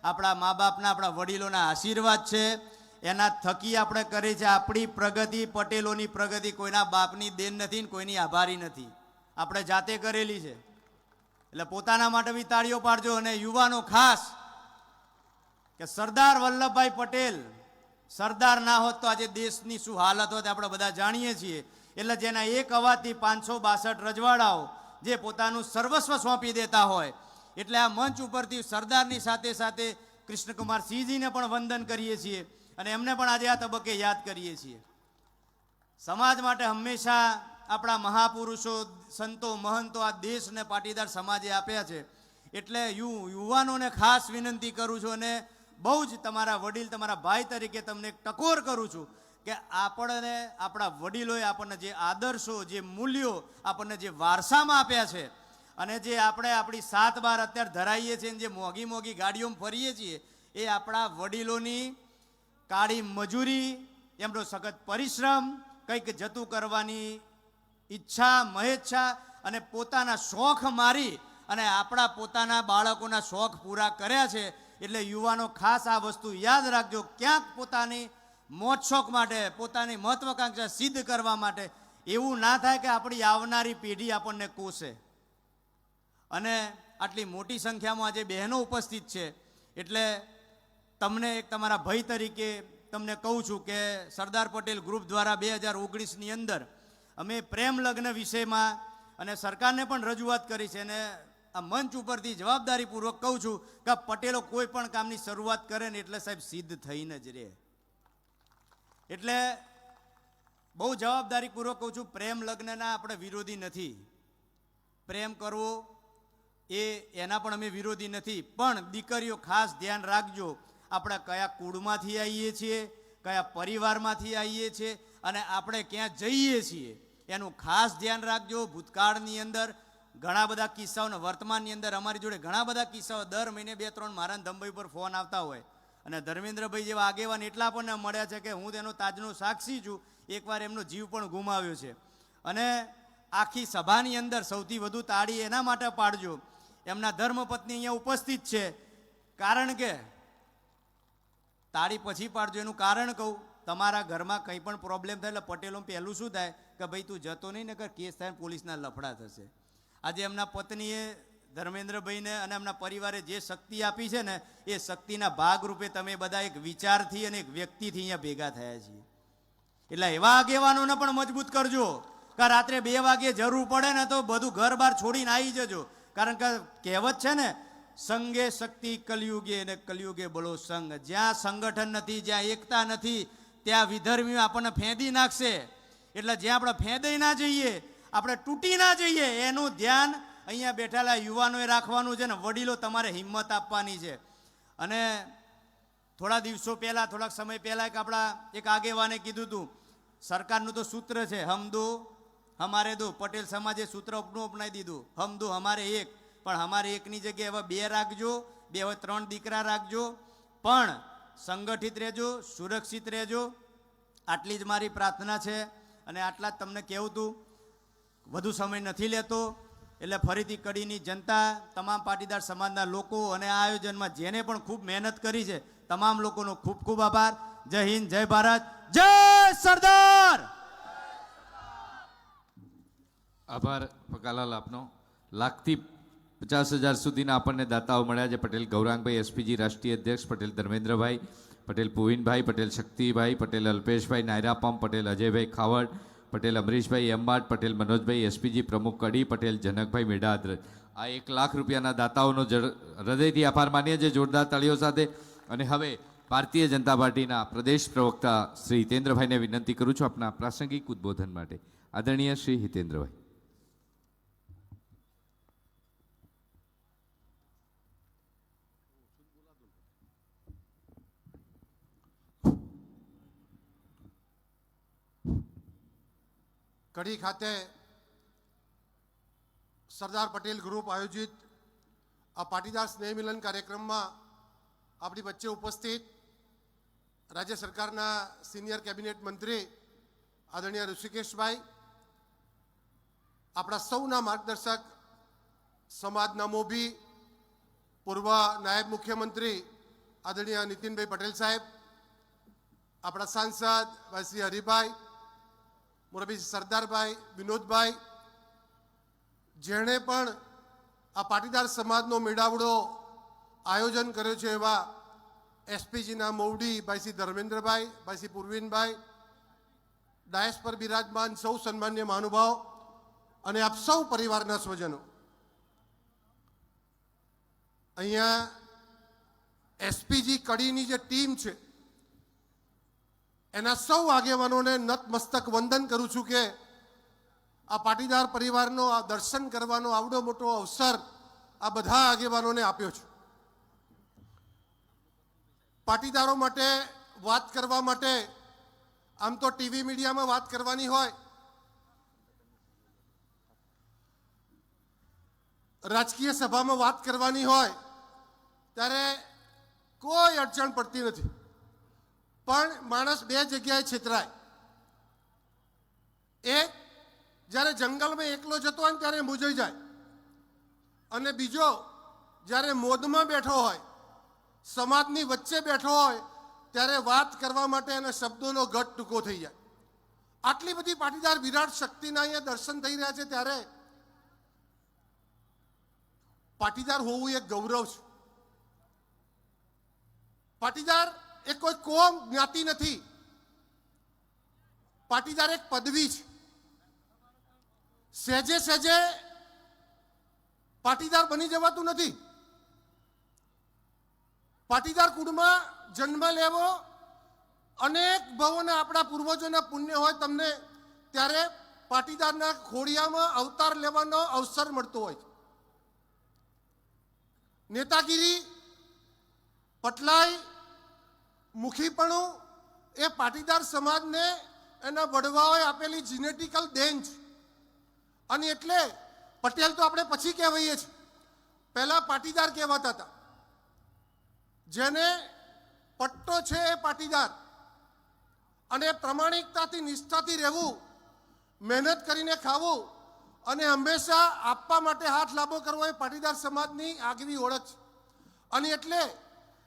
આપણા મા બાપના, આપણા વડીલોના આશીર્વાદ છે, એના થકી આપણે કરી છે. આપણી પ્રગતિ, પટેલોની પ્રગતિ કોઈના બાપની દેન નથી ને કોઈની આભારી નથી, આપણે જાતે કરેલી છે. એટલે પોતાના માટે બી તાળીઓ પાડજો. અને યુવાનો ખાસ કે સરદાર વલ્લભભાઈ પટેલ સરદાર ના હોત તો આજે દેશની શું હાલત હોત આપણે બધા જાણીએ છીએ. એટલે જેના એક અવાજથી 562 રજવાડાઓ જે પોતાનું સર્વસ્વ સોંપી દેતા હોય, એટલે આ મંચ ઉપરથી સરદારની સાથે સાથે કૃષ્ણકુમાર સિંહજીને પણ વંદન કરીએ છીએ અને એમને પણ આજે આ તબક્કે યાદ કરીએ છીએ. સમાજ માટે હંમેશા આપણા મહાપુરુષો, સંતો, મહંતો આ દેશને પાટીદાર સમાજે આપ્યા છે. એટલે યુવાનોને ખાસ વિનંતી કરું છું અને બહુ જ તમારા વડીલ, તમારા ભાઈ તરીકે તમને ટકોર કરું છું કે આપણને આપણા વડીલોએ આપણને જે આદર્શો, જે મૂલ્યો, આપણને જે વારસામાં આપ્યા છે, અને જે આપણે આપણી 7-12 અત્યારે ધરાઈએ છીએ, જે મોંઘી મોંઘી ગાડીઓમાં ફરીએ છીએ, એ આપણા વડીલોની કાળી મજૂરી, એમનો સખત પરિશ્રમ, કંઈક જતું કરવાની ઈચ્છા, મહેચ્છા અને પોતાના શોખ મારી અને આપણા પોતાના બાળકોના શોખ પૂરા કર્યા છે. એટલે યુવાનો ખાસ આ વસ્તુ યાદ રાખજો. ક્યાંક પોતાની મોજ શોખ માટે, પોતાની મહત્વાકાંક્ષા સિદ્ધ કરવા માટે એવું ના થાય કે આપણી આવનારી પેઢી આપણને કોસે. અને આટલી મોટી સંખ્યામાં આજે બહેનો ઉપસ્થિત છે, એટલે તમને એક તમારા ભાઈ તરીકે તમને કહું છું કે સરદાર પટેલ ગ્રુપ દ્વારા 2019ની અંદર અમે પ્રેમ લગ્ન વિષયમાં અને સરકારને પણ રજૂઆત કરી છે, અને આ મંચ ઉપરથી જવાબદારીપૂર્વક કહું છું કે પટેલો કોઈ પણ કામની શરૂઆત કરે ને એટલે સાહેબ સિદ્ધ થઈને જ રહે. એટલે બહુ જવાબદારીપૂર્વક કહું છું, પ્રેમ લગ્નના આપણે વિરોધી નથી. પ્રેમ કરવો એના પણ અમે વિરોધી નથી. પણ દીકરીઓ ખાસ ધ્યાન રાખજો, આપણે કયા કુળમાંથી આવીએ છીએ, કયા પરિવારમાંથી આવીએ છીએ અને આપણે ક્યાં જઈએ છીએ એનું ખાસ ધ્યાન રાખજો. ભૂતકાળની અંદર ઘણા બધા કિસ્સાઓ, વર્તમાનની અંદર અમારી જોડે ઘણા બધા કિસ્સાઓ દર મહિને 2-3 મારા ધંભાઈ પર ફોન આવતા હોય, અને ધર્મેન્દ્રભાઈ જેવા આગેવાન એટલા આપણને મળ્યા છે કે હું તેનો તાજનો સાક્ષી છું. એકવાર એમનો જીવ પણ ગુમાવ્યો છે. અને આખી સભાની અંદર સૌથી વધુ તાળી એના માટે પાડજો, એમના ધર્મપત્ની અહીંયા ઉપસ્થિત છે. કારણ કે તાળી પછી પાડજો, એનું કારણ કહું, તમારા ઘરમાં કંઈ પણ પ્રોબ્લેમ થાય એટલે પટેલો પહેલું શું થાય કે ભાઈ તું જતો નહીં, નકર કેસ થાય, પોલીસના લફડા થશે. આજે એમના પત્નીએ ધર્મેન્દ્રભાઈને અને એમના પરિવારે જે શક્તિ આપી છે ને, એ શક્તિના ભાગરૂપે તમે બધા એક વિચારથી અને એક વ્યક્તિથી અહીંયા ભેગા થયા છીએ. એટલે એવા આગેવાનોને પણ મજબૂત કરજો કે રાત્રે 2 વાગે જરૂર પડે ને તો બધું ઘર બાર છોડીને આવી જજો. કારણ કે કહેવત છે ને, સંગે શક્તિ કલયુગે, અને કલયુગે બળો સંગ. જ્યાં સંગઠન નથી, જ્યાં એકતા નથી, ત્યાં વિધર્મીઓ આપણને ફેંદી નાખશે. એટલે જ્યાં આપણે ફેંદાઈ ના જઈએ, આપણે તૂટી ના જઈએ, એનું ધ્યાન અહીંયા બેઠેલા યુવાનોએ રાખવાનું છે ને વડીલો તમારે હિંમત આપવાની છે. અને થોડા દિવસો પહેલાં, થોડાક સમય પહેલાં આપણા એક આગેવાને કીધું હતું, સરકારનું તો સૂત્ર છે હમ દો હમારે દો. પટેલ સમાજે સૂત્ર અપનાવી દીધું, હમ દો હમારે એક. પણ અમારે એકની જગ્યાએ હવે 2 રાખજો, 2 હવે 3 દીકરા રાખજો, પણ સંગઠિત રહેજો, સુરક્ષિત રહેજો. આટલી જ મારી પ્રાર્થના છે. અને આટલા જ તમને કહેવું હતું, વધુ સમય નથી લેતો. એટલે ફરીથી કડીની જનતા, તમામ પાટીદાર સમાજના લોકો અને આ આયોજનમાં જેને પણ ખૂબ મહેનત કરી છે, તમામ લોકોનો ખૂબ ખૂબ આભાર. જય હિન્દ, જય ભારત, જય સરદાર. આભાર પકાલાલ આપનો. 1,00,000 થી 50,000 સુધીના આપણને દાતાઓ મળ્યા છે. પટેલ ગૌરાંગભાઈ, એસપીજી રાષ્ટ્રીય અધ્યક્ષ, પટેલ ધર્મેન્દ્રભાઈ, પટેલ પુવિનભાઈ, પટેલ શક્તિભાઈ, પટેલ અલ્પેશભાઈ નાયરાપમ, પટેલ અજયભાઈ ખાવડ, પટેલ અમરીશભાઈ એમ્બાટ, પટેલ મનોજભાઈ, એસપીજી પ્રમુખ કડી, પટેલ જનકભાઈ મેઢાદ્ર. આ 1,00,000 રૂપિયાના દાતાઓનો હૃદયથી આભાર માનીએ છીએ જોરદાર તાળીઓ સાથે. અને હવે ભારતીય જનતા પાર્ટીના પ્રદેશ પ્રવક્તા શ્રી હિતેન્દ્રભાઈને વિનંતી કરું છું આપના પ્રાસંગિક ઉદ્બોધન માટે. આદરણીય શ્રી હિતેન્દ્રભાઈ. કડી ખાતે સરદાર પટેલ ગ્રુપ આયોજિત આ પાટીદાર સ્નેહ મિલન કાર્યક્રમમાં આપણી વચ્ચે ઉપસ્થિત રાજ્ય સરકારના સિનિયર કેબિનેટ મંત્રી આદરણીય ઋષિકેશભાઈ, આપણા સૌના માર્ગદર્શક, સમાજના મોભી, પૂર્વ નાયબ મુખ્યમંત્રી આદરણીય નીતિનભાઈ પટેલ સાહેબ, આપણા સાંસદ ભાઈ શ્રી હરિભાઈ, મોરબી સરદારભાઈ, વિનોદભાઈ, જેણે પણ આ પાટીદાર સમાજનો મેળાવડો આયોજન કર્યો છે એવા એસપીજીના મોવડી ભાઈ શ્રી ધર્મેન્દ્રભાઈ, ભાઈ શ્રી પૂર્વિનભાઈ, ડાયસ પર બિરાજમાન સૌ સન્માન્ય મહાનુભાવ અને આપ સૌ પરિવારના સ્વજનો, અહીંયા એસપીજી કડીની જે ટીમ છે એના સૌ આગેવાનોને નતમસ્તક વંદન કરું છું કે આ પાટીદાર પરિવારનો આ દર્શન કરવાનો આવડો મોટો અવસર આ બધા આગેવાનોને આપ્યો છે. પાટીદારો માટે વાત કરવા માટે આમ તો ટીવી મીડિયામાં વાત કરવાની હોય, રાજકીય સભામાં વાત કરવાની હોય ત્યારે કોઈ અડચણ પડતી નથી, પણ માણસ બે જગ્યાએ છેતરાય. એક, જ્યારે જંગલમાં એકલો જતો હોય ને ત્યારે મૂંઝાઈ જાય, અને બીજો જ્યારે મોદમાં બેઠો હોય, સમાજની વચ્ચે બેઠો હોય ત્યારે વાત કરવા માટે એના શબ્દોનો ગઢ ટૂંકો થઈ જાય. આટલી બધી પાટીદાર વિરાટ શક્તિના અહીંયા દર્શન થઈ રહ્યા છે ત્યારે પાટીદાર હોવું એક ગૌરવ છે. પાટીદાર એ કોઈ કોમ જ્ઞાતિ નથી, પાટીદાર એક પદવી છે. સહેજે સહેજે પાટીદાર બની જવાતું નથી. પાટીદાર કુળમાં જન્મ લેવો અનેક ભવોના આપણા પૂર્વજોના પુણ્ય હોય તમને, ત્યારે પાટીદારના ખોડિયામાં અવતાર લેવાનો અવસર મળતો હોય છે. નેતાગીરી, પટલાઈ, મુખીપણું એ પાટીદાર સમાજને એના વડવાઓએ આપેલી જીનેટિકલ દેન છે. અને એટલે પટેલ તો આપણે પછી કહેવાઈએ છીએ, પહેલા પાટીદાર કહેવાતા હતા. જેને પટ્ટો છે એ પાટીદાર, અને પ્રામાણિકતાથી નિષ્ઠાથી રહેવું, મહેનત કરીને ખાવું અને હંમેશા આપવા માટે હાથ લાંબો કરવો એ પાટીદાર સમાજની આગવી ઓળખ છે. અને એટલે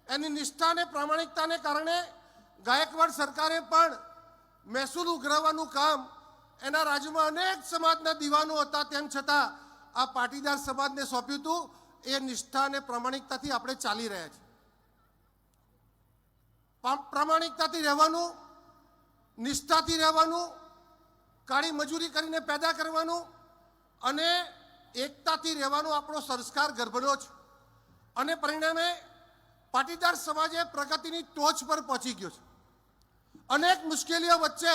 એની નિષ્ઠા અને પ્રામાણિકતાને કારણે ગાયકવાડ સરકારે પણ મહેસૂલ ઉઘરાવવાનું કામ, એના રાજ્યમાં અનેક સમાજના દીવાનો હતા તેમ છતાં આ પાટીદાર સમાજને સોંપ્યું હતું. એ નિષ્ઠા અને પ્રામાણિકતાથી આપણે ચાલી રહ્યા છીએ. પ્રામાણિકતાથી રહેવાનું, નિષ્ઠાથી રહેવાનું, કાળી મજૂરી કરીને પેદા કરવાનું અને એકતાથી રહેવાનો આપણો સંસ્કાર ગર્ભનો છે. અને પરિણામે પાટીદાર સમાજે પ્રગતિની ટોચ પર પહોંચી ગયો છે. અનેક મુશ્કેલીઓ વચ્ચે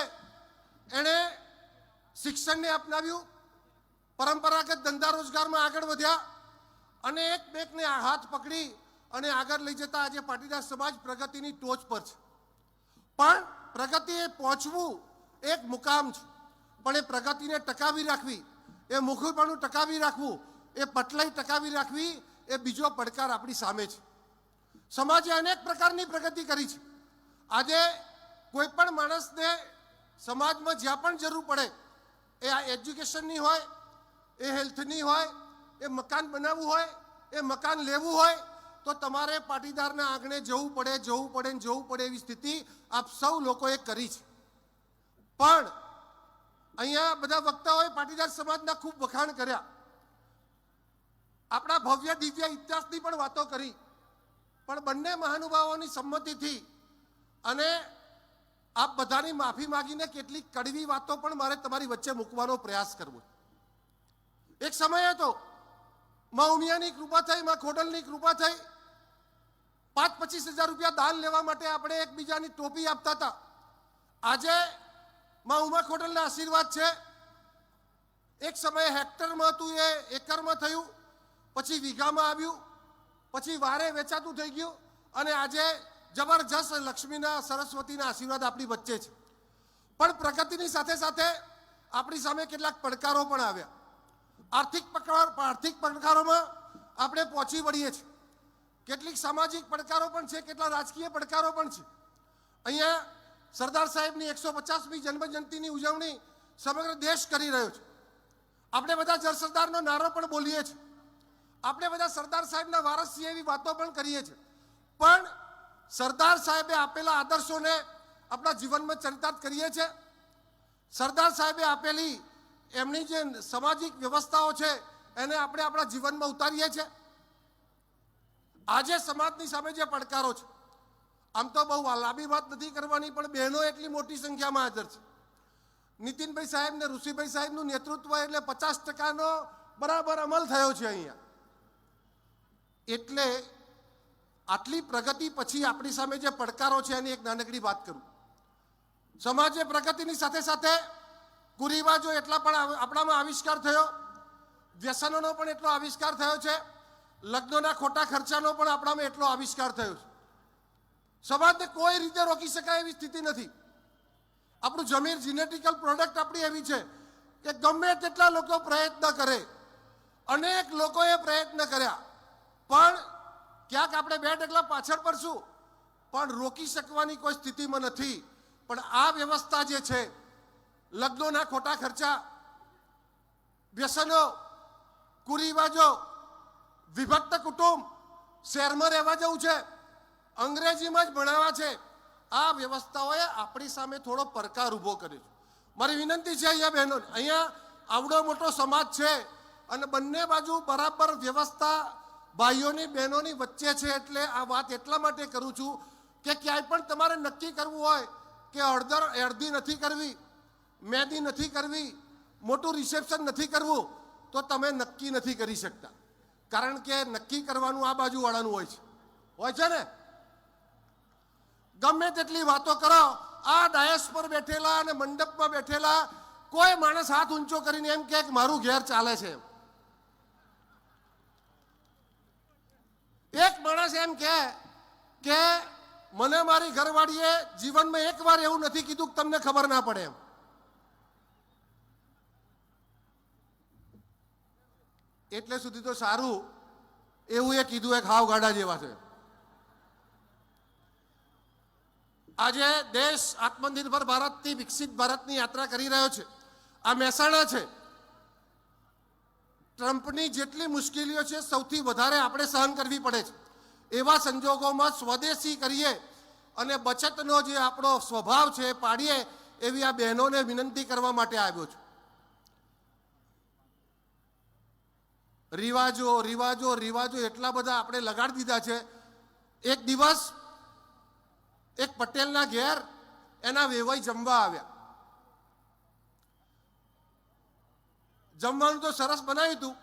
એણે શિક્ષણને અપનાવ્યું, પરંપરાગત ધંધા રોજગારમાં આગળ વધ્યા અને એક બેકને હાથ પકડી અને આગળ લઈ જતા આજે પાટીદાર સમાજ પ્રગતિની ટોચ પર છે. પણ પ્રગતિએ પહોંચવું એક મુકામ છે, પણ એ પ્રગતિને ટકાવી રાખવી, એ મુખપણું ટકાવી રાખવું, એ પટલાઈ ટકાવી રાખવી એ બીજો પડકાર આપણી સામે છે. સમાજે અનેક પ્રકારની પ્રગતિ કરી છે. આજે કોઈ પણ માણસને સમાજમાં જ્યાં પણ જરૂર પડે, એ આ એજ્યુકેશનની હોય, એ હેલ્થની હોય, એ મકાન બનાવવું હોય, એ મકાન લેવું હોય, તો તમારે પાટીદારના આંગણે જવું પડે એવી સ્થિતિ આપ સૌ લોકોએ કરી છે. પણ અહીંયા બધા વક્તાઓએ પાટીદાર સમાજના ખૂબ વખાણ કર્યા, આપણા ભવ્ય દિવ્ય ઇતિહાસની પણ વાતો કરી. પણ બંને મહાનુભાવોની સંમતિથી અને આપ બધાની માફી માગીને કેટલીક કડવી વાતો પણ મારે તમારી વચ્ચે મૂકવાનો પ્રયાસ કરવો. એક સમય હતો, માં ઉમિયાની કૃપા થઈ, માં ખોડલની કૃપા થઈ, 5-25 હજાર રૂપિયા દાન લેવા માટે આપણે એકબીજાની ટોપી આપતા હતા. આજે માં ઉમા ખોડલના આશીર્વાદ છે. એક સમયે હેક્ટરમાં હતું, એ એકરમાં થયું, પછી વીઘામાં આવ્યું, પછી વારે વેચાતું થઈ ગયું, અને આજે જબરજસ્ત લક્ષ્મીના, સરસ્વતીના આશીર્વાદ આપણી વચ્ચે છે. પણ પ્રગતિની સાથે સાથે આપણી સામે કેટલાક પડકારો પણ આવ્યા. આર્થિક પડકારોમાં આપણે પહોંચી વળીએ છીએ. કેટલીક સામાજિક પડકારો પણ છે, કેટલા રાજકીય પડકારો પણ છે. અહીંયા સરદાર સાહેબની 150મી જન્મજયંતિની ઉજવણી સમગ્ર દેશ કરી રહ્યો છે. આપણે બધા જય સરદારનો નારો પણ બોલીએ છીએ, આપણે બધા સરદાર સાહેબના વારસ છીએ એવી વાતો પણ કરીએ છીએ. પણ સરદાર સાહેબે આપેલા આદર્શોને આપણા જીવનમાં ચરિતાર્થ કરીએ છીએ. સરદાર સાહેબે આપેલી એમની જે સામાજિક વ્યવસ્થાઓ છે એને આપણે આપણા જીવનમાં ઉતારીએ છીએ. આજે સમાજની સામે જે પડકારો છે, આમ તો બહુ લાંબી વાત નથી કરવાની, પણ બહેનો એટલી મોટી સંખ્યામાં હાજર છે. નીતિનભાઈ સાહેબ ને ઋષિભાઈ સાહેબનું નેતૃત્વ એટલે 50%નો બરાબર અમલ થયો છે અહીંયા. એટલે આટલી પ્રગતિ પછી આપણી સામે જે પડકારો છે એની એક નાનકડી વાત કરું. સમાજે પ્રગતિની સાથે સાથે કુરિવાજો એટલા પણ આપણામાં આવિષ્કાર થયો, વ્યસનોનો પણ એટલો આવિષ્કાર થયો છે, લગ્નોના ખોટા ખર્ચાનો પણ આપણામાં એટલો આવિષ્કાર થયો છે. સમાજને કોઈ રીતે રોકી શકાય એવી સ્થિતિ નથી. આપણું જમીન જીનેટિકલ પ્રોડક્ટ આપણી એવી છે કે ગમે તેટલા લોકો પ્રયત્ન કરે, અનેક લોકોએ પ્રયત્ન કર્યા, પણ ક્યાંક આપણે 2 ડગલા પાછળ પડશું, પણ રોકી શકવાની કોઈ સ્થિતિમાં નથી. પણ આ વ્યવસ્થા જે છે, લગ્નોના ખોટા ખર્ચા, વ્યસનો, કુરિવાજો, વિભક્ત કુટુંબ, શહેરમાં રહેવા જવું છે, અંગ્રેજીમાં જ ભણાવવા છે, આ વ્યવસ્થાઓએ આપણી સામે થોડો પડકાર ઊભો કર્યો છે. મારી વિનંતી છે અહીંયા બહેનો, અહીંયા આવડો મોટો સમાજ છે અને બંને બાજુ બરાબર વ્યવસ્થા ભાઈઓની બહેનોની વચ્ચે છે. એટલે આ વાત એટલા માટે કરું છું કે ક્યાંય પણ તમારે નક્કી કરવું હોય કે અડધી નથી કરવી, મહેંદી નથી કરવી, મોટું રિસેપ્શન નથી કરવું, તો તમે નક્કી નથી કરી શકતા. કારણ કે નક્કી કરવાનું આ બાજુવાળાનું હોય છે ને. ગમે તેટલી વાતો કરો, આ ડાયસ પર બેઠેલા અને મંડપમાં બેઠેલા કોઈ માણસ હાથ ઊંચો કરીને એમ કહે કે મારું ઘેર ચાલે છે. એક માણસ એમ કહે કે મને મારી ઘરવાળીએ જીવનમાં એકવાર એવું નથી કીધું કે તમને ખબર ના પડે એમ. એટલે સુધી તો સારું, એવું એ કીધું એક હાવ ગાડા જેવા છે. આજે દેશ આત્મનિર્ભર ભારતથી વિકસિત ભારતની યાત્રા કરી રહ્યો છે. આ મહેસાણા છે. ટ્રમ્પની જેટલી મુશ્કેલીઓ છે સૌથી વધારે આપણે સહન કરવી પડે છે. એવા સંજોગોમાં સ્વદેશી કરીએ અને બચતનો જે આપણો સ્વભાવ છે એ પાડીએ, એવી આ બહેનોને વિનંતી કરવા માટે આવ્યો છું. રિવાજો રિવાજો રિવાજો એટલા બધા આપણે લગાડી દીધા છે. એક દિવસ એક પટેલના ઘેર એના વેવાઈ જમવા આવ્યા. જમવાનું તો સરસ બનાવ્યું હતું,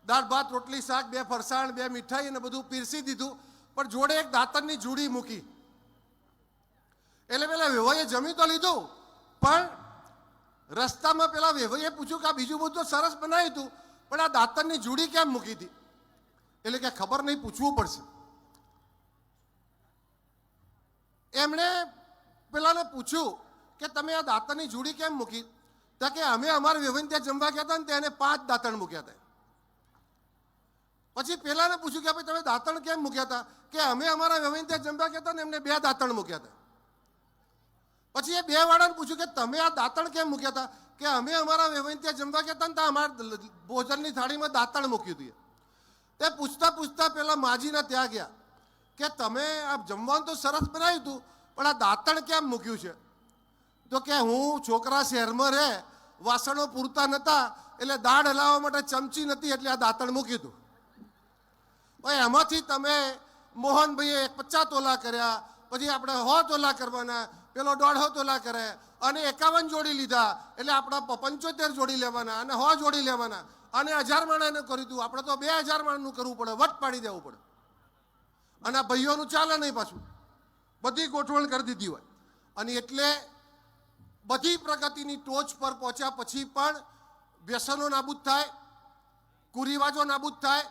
દાળ ભાત રોટલી શાક, 2 ફરસાણ, 2 મીઠાઈ અને બધું પીરસી દીધું, પણ જોડે એક દાંતણની જુડી મૂકી. એટલે પેલા વેવાઈએ જમી તો લીધું, પણ રસ્તામાં પેલા વેવાઈએ પૂછ્યું કે આ બીજું બધું સરસ બનાવ્યું હતું, પણ આ દાંતણની જુડી કેમ મૂકી હતી? એટલે કે ખબર નહીં, પૂછવું પડશે. એમણે પેલાને પૂછ્યું કે તમે આ દાંતણની જુડી કેમ મૂકી? તો કે અમે અમારા વેવાઈને ત્યાં જમવા ગયા હતા ને તેને 5 દાંતણ મૂક્યા હતા. પછી પેલાને પૂછ્યું કે ભાઈ તમે દાંતણ કેમ મૂક્યા હતા? કે અમે અમારા વેવાઈને ત્યાં જમવા ગયા હતા ને એમને 2 દાંતણ મૂક્યા હતા. પછી એ 2 વાળાને પૂછ્યું કે તમે આ દાંતણ કેમ મૂક્યા હતા? કે અમે અમારા વેવાઈને ત્યાં જમવા ગયા હતા ને ત્યાં અમારા ભોજનની થાળીમાં દાંતણ મૂક્યું હતું. તે પૂછતા પૂછતા પેલા માજીના ત્યાં ગયા કે તમે આ જમવાનું તો સરસ બનાવ્યું હતું, પણ આ દાંતણ કેમ મૂક્યું છે? તો કે હું છોકરા શહેરમાં રહે, વાસણો પૂરતા નહોતા, એટલે દાળ હલાવવા માટે ચમચી નથી, એટલે આ દાંતણ મૂક્યું હતું. ભાઈ એમાંથી તમે મોહનભાઈએ 50 તોલા કર્યા, પછી આપણે 100 તોલા કરવાના, પેલો 150 તોલા કરે અને 51 જોડી લીધા, એટલે આપણા 75 જોડી લેવાના અને 100 જોડી લેવાના, અને 1000 માણાને કર્યું હતું. આપણે તો 2000 માણાનું કરવું પડે, વટ પાડી દેવું પડે. અને આ ભાઈઓનું ચાલે નહીં, પાછું બધી ગોઠવણ કરી દીધી હોય. અને એટલે બધી પ્રગતિની ટોચ પર પહોંચ્યા પછી પણ વ્યસનો નાબૂદ થાય, કુરિવાજો નાબૂદ થાય,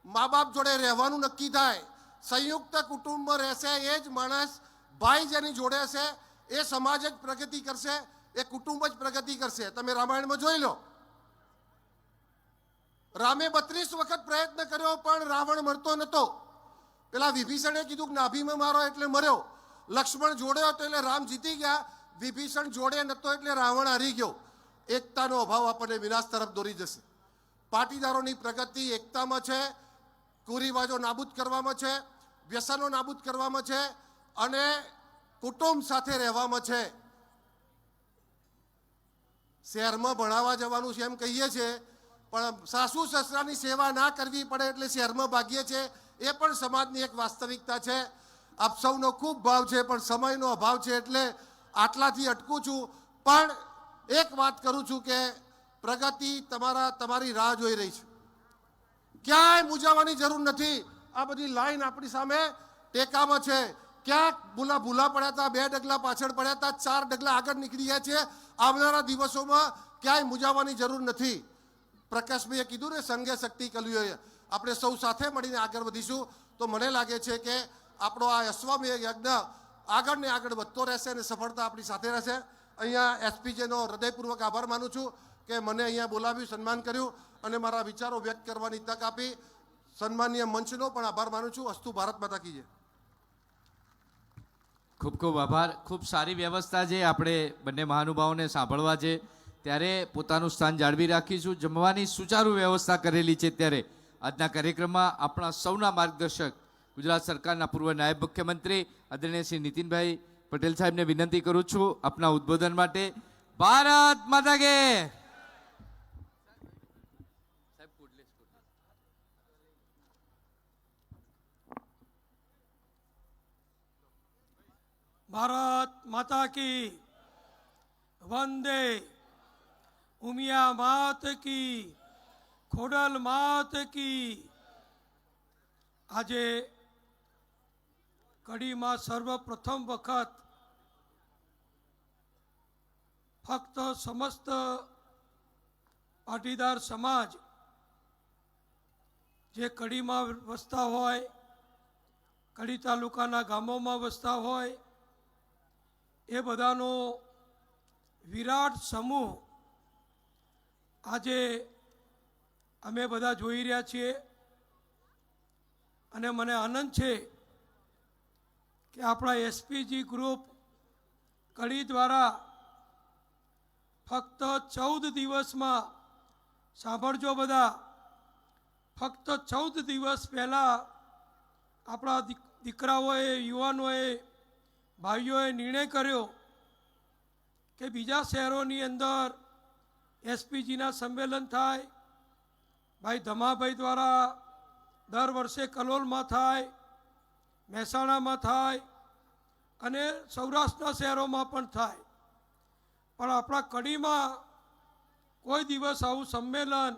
મા બાપ જોડે રહેવાનું નક્કી થાય, સંયુક્ત કુટુંબમાં રહેશે એ જ માણસ, ભાઈ જેની જોડે હશે એ સમાજ જ પ્રગતિ કરશે, એ કુટુંબ જ પ્રગતિ કરશે. તમે રામાયણમાં જોઈ લો, રામે 32 વખત પ્રયત્ન કર્યો પણ રાવણ મરતો નહોતો. પેલા વિભીષણે કીધું કે નાભીમાં મારો એટલે મર્યો. લક્ષ્મણ જોડે હતો એટલે રામ જીતી ગયા, વિભીષણ જોડે નહોતો એટલે રાવણ હારી ગયો. એકતાનો અભાવ આપણને વિનાશ તરફ દોરી જશે. પાટીદારોની પ્રગતિ એકતામાં છે, કુરિવાજો નાબૂદ કરવામાં છે, વ્યસનો નાબૂદ કરવામાં છે અને કુટુંબ સાથે રહેવામાં છે. શહેરમાં ભણાવવા જવાનું છે એમ કહીએ છીએ, પણ સાસુ સસરાની સેવા ના કરવી પડે એટલે શહેરમાં ભાગીએ છીએ, એ પણ સમાજની એક વાસ્તવિકતા છે. આપ સૌનો ખૂબ ભાવ છે, પણ સમયનો અભાવ છે એટલે આટલાથી અટકું છું. પણ એક વાત કરું છું કે પ્રગતિ તમારી રાહ જોઈ રહી છે. ક્યાંય મૂંઝાવાની જરૂર નથી. આ બધી લાઈન આપણી સામે ટેકામાં છે. ક્યાંક ભૂલા પડ્યા હતા, 2 ડગલા પાછળ પડ્યા હતા, 4 ડગલા આગળ નીકળી ગયા છે. આવનારા દિવસોમાં ક્યાંય મૂંઝાવાની જરૂર નથી. પ્રકાશભાઈએ કીધું ને, સંઘે શક્તિ કલ્યુએ, આપણે સૌ સાથે મળીને આગળ વધીશું તો મને લાગે છે કે આપણો આ અશ્વમેઘ યજ્ઞ આગળ ને આગળ વધતો રહેશે અને સફળતા આપણી સાથે રહેશે. અહીંયા એસપીજીનો હૃદયપૂર્વક આભાર માનું છું કે મને અહીંયા બોલાવ્યું, સન્માન કર્યું અને મારા વિચારો વ્યક્ત કરવાની તક આપી. સન્માનીય મંચનો પણ આભાર માનું છું. અસ્તુ ભારત માતા કી જય. ખૂબ ખૂબ આભાર. ખૂબ સારી વ્યવસ્થા છે. આપણે બંને મહાનુભાવોને સાંભળવા છે ત્યારે પોતાનું સ્થાન જાળવી રાખીશું. જમવાની સુચારુ વ્યવસ્થા કરેલી છે. ત્યારે આજના કાર્યક્રમમાં આપણા સૌના માર્ગદર્શક ગુજરાત સરકારના પૂર્વ નાયબ મુખ્યમંત્રી આદરણીય શ્રી નીતિનભાઈ પટેલ સાહેબને વિનંતી કરું છું આપના ઉદ્બોધન માટે. ભારત માતા કે भारत माता की वंदे उमिया मात की खोडल मात की। આજે કડીમાં સર્વપ્રથમ વખત ફક્ત સમસ્ત પાટીદાર સમાજ જે કડીમાં વસતા હોય, કડી તાલુકાના ગામોમાં વસતા હોય, એ બધાનો વિરાટ સમૂહ આજે અમે બધા જોઈ રહ્યા છીએ. અને મને આનંદ છે કે આપણા એસપીજી ગ્રુપ કડી દ્વારા ફક્ત 14 દિવસમાં, સાંભળજો બધા, ફક્ત 14 દિવસ પહેલાં આપણા દીકરાઓએ, યુવાનોએ, ભાઈઓએ નિર્ણય કર્યો કે બીજા શહેરોની અંદર એસપીજીના સંમેલન થાય. ભાઈ ધમાભાઈ દ્વારા દર વર્ષે કલોલમાં થાય, મહેસાણામાં થાય અને સૌરાષ્ટ્રના શહેરોમાં પણ થાય. પણ આપણા કડીમાં કોઈ દિવસ આવું સંમેલન,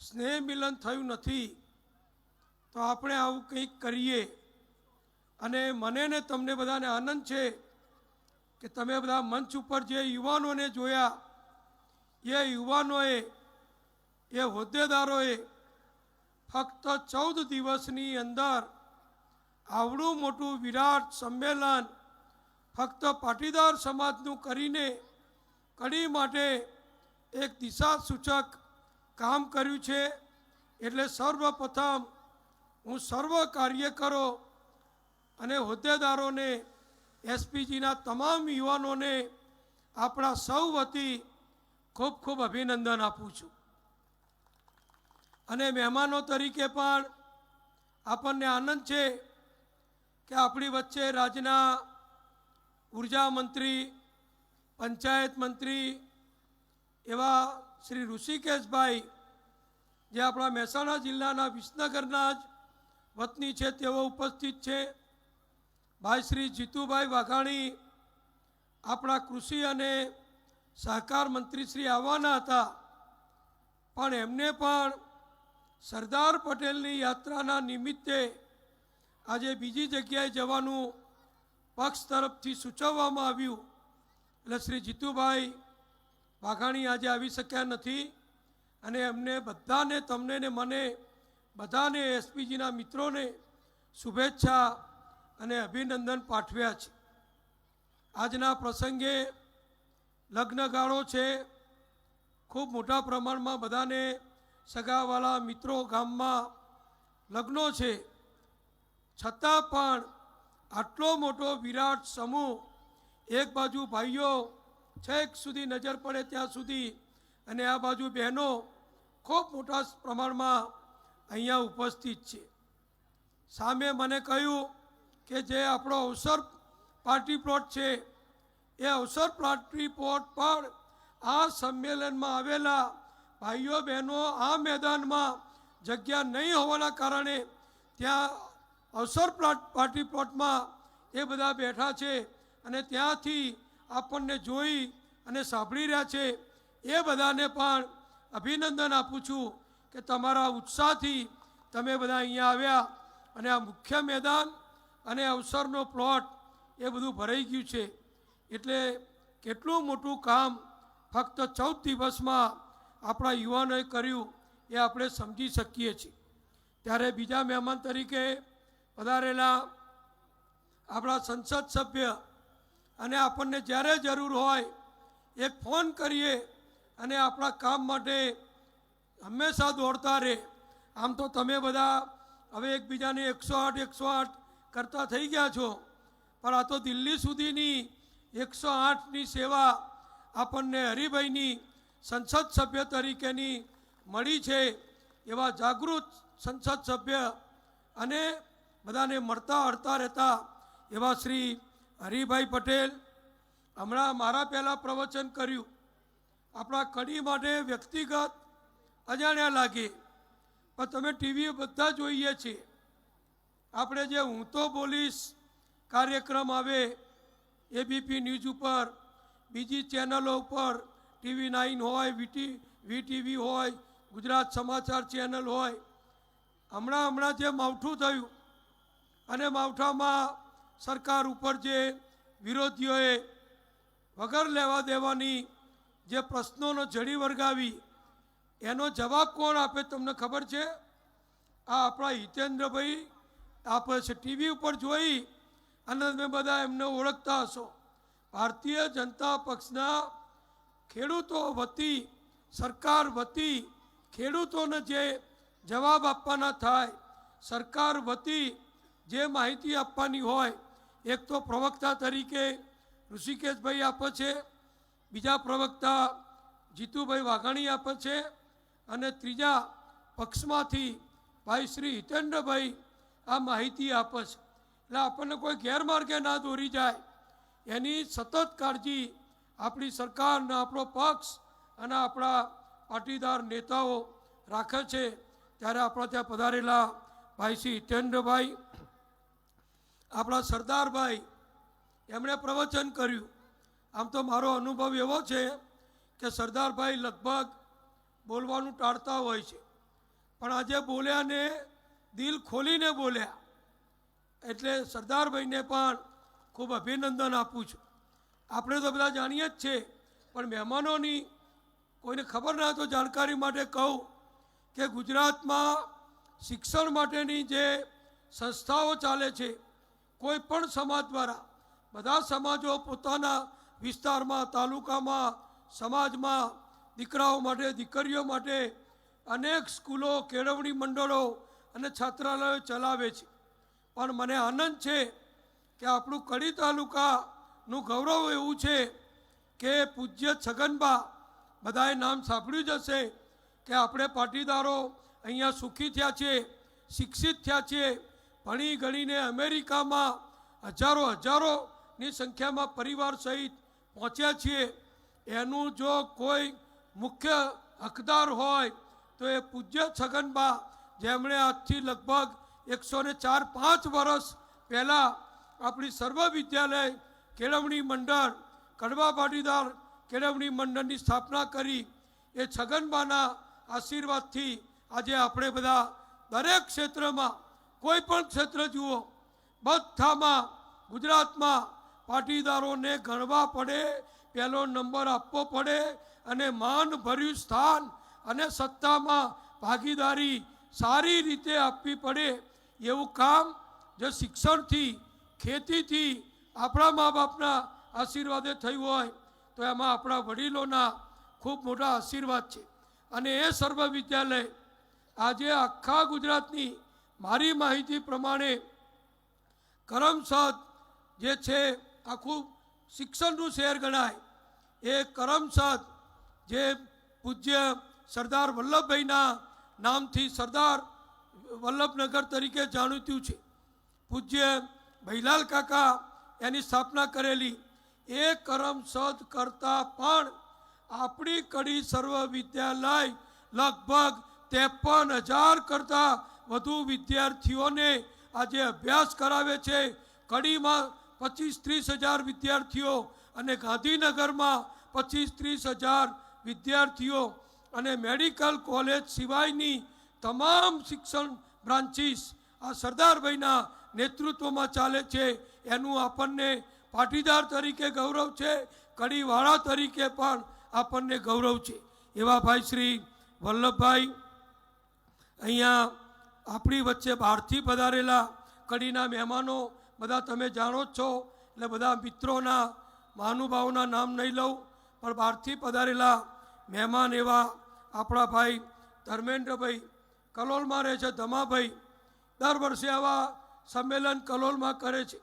સ્નેહ મિલન થયું નથી. તો આપણે આવું કંઈક કરીએ. અને મને ને તમને બધાને આનંદ છે કે તમે બધા મંચ ઉપર જે યુવાનોને જોયા, એ યુવાનોએ, એ હોદ્દેદારોએ ફક્ત 14 દિવસની અંદર આવડું મોટું વિરાટ સંમેલન ફક્ત પાટીદાર સમાજનું કરીને કડી માટે એક દિશા સૂચક કામ કર્યું છે. એટલે સર્વપ્રથમ હું સર્વ કાર્યકરો અને હોદ્દેદારોને, એસપીજીના તમામ યુવાનોને આપણા સૌ વતી ખૂબ ખૂબ અભિનંદન આપું છું. અને મહેમાનો તરીકે પણ આપણને આનંદ છે કે આપણી વચ્ચે રાજ્યના ઉર્જા મંત્રી, પંચાયત મંત્રી એવા શ્રી ઋષિકેશભાઈ, જે આપણા મહેસાણા જિલ્લાના વિસનગરના જ વતની છે, તેઓ ઉપસ્થિત છે. ભાઈ શ્રી જીતુભાઈ વાઘાણી, આપણા કૃષિ અને સહકાર મંત્રી શ્રી આવવાના હતા, પણ એમને પણ સરદાર પટેલની યાત્રાના નિમિત્તે આજે બીજી જગ્યાએ જવાનું પક્ષ તરફથી સૂચવવામાં આવ્યું. એટલે શ્રી જીતુભાઈ વાઘાણી આજે આવી શક્યા નથી. અને એમને બધાને, તમને ને મને બધાને, એસપીજીના મિત્રોને શુભેચ્છા અને અભિનંદન પાઠવ્યા છે. આજના પ્રસંગે લગ્નગાળો છે. ખૂબ મોટા પ્રમાણમાં બધાને સગાવાલા મિત્રો ગામમાં લગ્નો છે. છતાં પણ આટલો મોટો વિરાટ સમૂહ, એક બાજુ ભાઈઓ છેક સુધી નજર પડે ત્યાં સુધી, અને આ બાજુ બહેનો ખૂબ મોટા પ્રમાણમાં અહીંયા ઉપસ્થિત છે. સામે મને કહ્યું કે જે આપણો અવસર પાર્ટી પ્લોટ છે, એ અવસર પાર્ટી પ્લોટ પણ આ સંમેલનમાં આવેલા ભાઈઓ બહેનો આ મેદાનમાં જગ્યા નહીં હોવાના કારણે ત્યાં અવસર પાર્ટી પ્લોટમાં એ બધા બેઠા છે અને ત્યાંથી આપણને જોઈ અને સાંભળી રહ્યા છે. એ બધાને પણ અભિનંદન આપું છું કે તમારા ઉત્સાહથી તમે બધા અહીંયા આવ્યા અને આ મુખ્ય મેદાન અને અવસરનો પ્લોટ એ બધું ભરાઈ ગયું છે. એટલે કેટલું મોટું કામ ફક્ત 14 દિવસમાં આપણા યુવાનોએ કર્યું એ આપણે સમજી શકીએ છીએ. ત્યારે બીજા મહેમાન તરીકે પધારેલા આપણા સંસદ સભ્ય, અને આપણને જ્યારે જરૂર હોય એક ફોન કરીએ અને આપણા કામ માટે હંમેશા દોડતા રહે. આમ તો તમે બધા હવે એકબીજાને 108 કરતા થઈ ગયા છો, પણ આ તો દિલ્હી સુધીની 108ની સેવા આપણને હરિભાઈની સંસદ સભ્ય તરીકેની મળી છે. એવા જાગૃત સંસદ સભ્ય અને બધાને મળતા હળતા રહેતા એવા શ્રી હરિભાઈ પટેલ હમણાં મારા પહેલાં પ્રવચન કર્યું. આપણા કડી માટે વ્યક્તિગત અજાણ્યા લાગે, પણ તમે ટીવી બધા જોઈએ છીએ. આપણે જે હું તો બોલીશ કાર્યક્રમ આવે એબીપી ન્યૂઝ ઉપર, બીજી ચેનલો ઉપર, TV9 હોય, વીટીવી હોય, ગુજરાત સમાચાર ચેનલ હોય. હમણાં જે માવઠું થયું અને માવઠામાં સરકાર ઉપર જે વિરોધીઓએ વગર લેવા દેવાની જે પ્રશ્નોનો જડી વળગાવી, એનો જવાબ કોણ આપે તમને ખબર છે? આ આપણા હિતેન્દ્રભાઈ આપે છે. ટીવી ઉપર જોઈ અને તમે બધા એમને ઓળખતા હશો. ભારતીય જનતા પક્ષના ખેડૂતો વતી, સરકાર વતી ખેડૂતોને જે જવાબ આપવાના થાય, સરકાર વતી જે માહિતી આપવાની હોય, એક તો પ્રવક્તા તરીકે ઋષિકેશભાઈ આપે છે, બીજા પ્રવક્તા જીતુભાઈ વાઘાણી આપે છે, અને ત્રીજા પક્ષમાંથી ભાઈ શ્રી હિતેન્દ્રભાઈ આ માહિતી આપે છે. એટલે આપણને કોઈ ગેરમાર્ગે ના દોરી જાય એની સતત કાળજી આપણી સરકારને, આપણો પક્ષ અને આપણા પાટીદાર નેતાઓ રાખે છે. ત્યારે આપણા ત્યાં પધારેલા ભાઈ શ્રી હિતેન્દ્રભાઈ, આપણા સરદારભાઈ, એમણે પ્રવચન કર્યું. આમ તો મારો અનુભવ એવો છે કે સરદારભાઈ લગભગ બોલવાનું ટાળતા હોય છે, પણ આજે બોલ્યા ને દિલ ખોલીને બોલ્યા, એટલે સરદારભાઈને પણ ખૂબ અભિનંદન આપું છું. આપણે તો બધા જાણીએ જ છે, પણ મહેમાનોની કોઈને ખબર ના તો જાણકારી માટે કહું કે ગુજરાતમાં શિક્ષણ માટેની જે સંસ્થાઓ ચાલે છે, કોઈ પણ સમાજ દ્વારા, બધા સમાજો પોતાના વિસ્તારમાં, તાલુકામાં, સમાજમાં દીકરાઓ માટે, દીકરીઓ માટે અનેક સ્કૂલો, કેળવણી મંડળો અને છાત્રાલયો ચલાવે છે. પણ મને આનંદ છે કે આપણું કડી તાલુકાનું ગૌરવ એવું છે કે પૂજ્ય છગનબા, બધાએ નામ સાંભળ્યું જ હશે કે આપણે પાટીદારો અહીંયા સુખી થયા છીએ, શિક્ષિત થયા છીએ, ભણી ગણીને અમેરિકામાં હજારોની સંખ્યામાં પરિવાર સહિત પહોંચ્યા છીએ. એનું જો કોઈ મુખ્ય હકદાર હોય તો એ પૂજ્ય છગનબા, જેમણે આજથી લગભગ 104-5 વર્ષ પહેલાં આપણી સર્વ વિદ્યાલય કેળવણી મંડળ, કડવા પાટીદાર કેળવણી મંડળની સ્થાપના કરી. એ છગનબાના આશીર્વાદથી આજે આપણે બધા દરેક ક્ષેત્રમાં, કોઈ પણ ક્ષેત્ર જુઓ, બધામાં ગુજરાતમાં પાટીદારોને ગણવા પડે, પહેલો નંબર આપવો પડે અને માનભર્યું સ્થાન અને સત્તામાં ભાગીદારી સારી રીતે આપવી પડે. એવું કામ જો શિક્ષણથી, ખેતીથી, આપણા મા બાપના આશીર્વાદે થયું હોય તો એમાં આપણા વડીલોના ખૂબ મોટા આશીર્વાદ છે. અને એ સર્વ વિદ્યાલય આજે આખા ગુજરાતની, મારી માહિતી પ્રમાણે કરમસદ જે છે આખું શિક્ષણનું શહેર ગણાય. એ કરમસદ જે પૂજ્ય સરદાર વલ્લભભાઈના નામથી સરદાર વલ્લભનગર તરીકે જાણીતું છે, પૂજ્ય ભૈલાલ કાકા એની સ્થાપના કરેલી. એ કરમસદ કરતાં પણ આપણી કડી સર્વ વિદ્યાલય લગભગ 53,000 કરતાં વધુ વિદ્યાર્થીઓને આજે અભ્યાસ કરાવે છે. કડીમાં 25-30 હજાર વિદ્યાર્થીઓ અને ગાંધીનગરમાં 25-30 હજાર વિદ્યાર્થીઓ, અને મેડિકલ કોલેજ સિવાયની તમામ શિક્ષણ બ્રાન્ચીસ આ સરદારભાઈના નેતૃત્વમાં ચાલે છે. એનું આપણને પાટીદાર તરીકે ગૌરવ છે, કડીવાળા તરીકે પણ આપણને ગૌરવ છે. એવા ભાઈ શ્રી વલ્લભભાઈ અહીંયા આપણી વચ્ચે બહારથી પધારેલા કડીના મહેમાનો બધા તમે જાણો જ છો, એટલે બધા મિત્રોના, મહાનુભાવોના નામ નહીં લઉં, પણ બહારથી પધારેલા મહેમાન એવા આપણા ભાઈ ધર્મેન્દ્રભાઈ, કલોલમાં રહે છે ધમાભાઈ, દર વર્ષે આવા સંમેલન કલોલમાં કરે છે.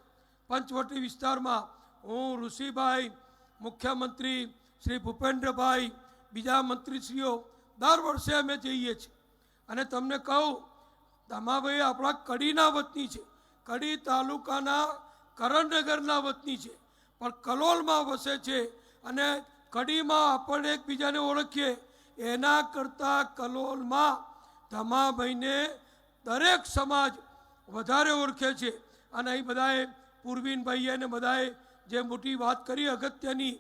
પંચવટી વિસ્તારમાં હું, ઋષિભાઈ, મુખ્યમંત્રી શ્રી ભૂપેન્દ્રભાઈ, બીજા મંત્રીશ્રીઓ દર વર્ષે અમે જઈએ છીએ. અને તમને કહું, ધમાભાઈ આપણા કડીના વતની છે, કડી તાલુકાના કરણનગરના વતની છે, પણ કલોલમાં વસે છે. અને કડીમાં આપણે એકબીજાને ઓળખીએ એના કરતાં કલોલમાં ધમાભાઈને દરેક સમાજ વધારે ઓળખે છે. અને અહીં બધાએ પૂર્વીનભાઈએ અને બધાએ જે મોટી વાત કરી અગત્યની,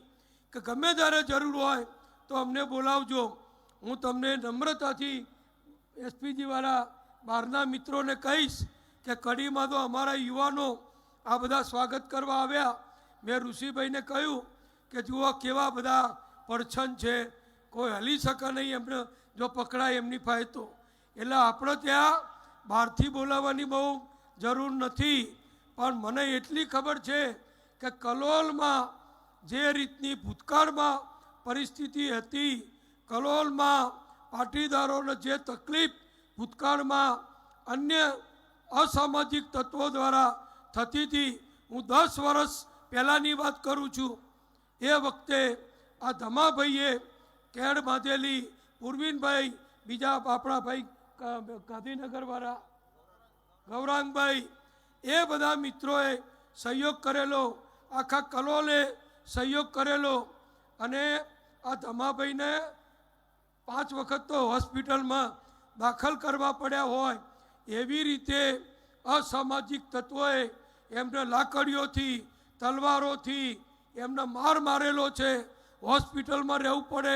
કે ગમે ત્યારે જરૂર હોય તો અમને બોલાવજો. હું તમને નમ્રતાથી એસપીજીવાળા બહારના મિત્રોને કહીશ કે કડીમાં તો અમારા યુવાનો આ બધા સ્વાગત કરવા આવ્યા. મેં ઋષિભાઈને કહ્યું કે જુઓ કેવા બધા પડછન છે, કોઈ હલી શકે નહીં એમને જો પકડાય એમની પાસે તો. એટલે આપણે ત્યાં બહારથી બોલાવવાની બહુ જરૂર નથી. પણ મને એટલી ખબર છે કે કલોલમાં જે રીતની ભૂતકાળમાં પરિસ્થિતિ હતી, કલોલમાં પાટીદારોને જે તકલીફ ભૂતકાળમાં અન્ય અસામાજિક તત્વો દ્વારા થતી હતી, હું 10 વર્ષ પહેલાંની વાત કરું છું. એ વખતે આ ધમાભાઈએ કેડ બાંધેલી, પૂર્વીનભાઈ, બીજા આપણા ભાઈ ગાંધીનગરવાળા ગૌરાંગભાઈ, એ બધા મિત્રોએ સહયોગ કરેલો, આખા કલોલે સહયોગ કરેલો. અને આ ધમાભાઈને 5 વખત તો હોસ્પિટલમાં દાખલ કરવા પડ્યા હોય એવી રીતે અસામાજિક તત્વોએ એમને લાકડીઓથી, તલવારોથી એમને માર મારેલો છે. હોસ્પિટલમાં રહેવું પડે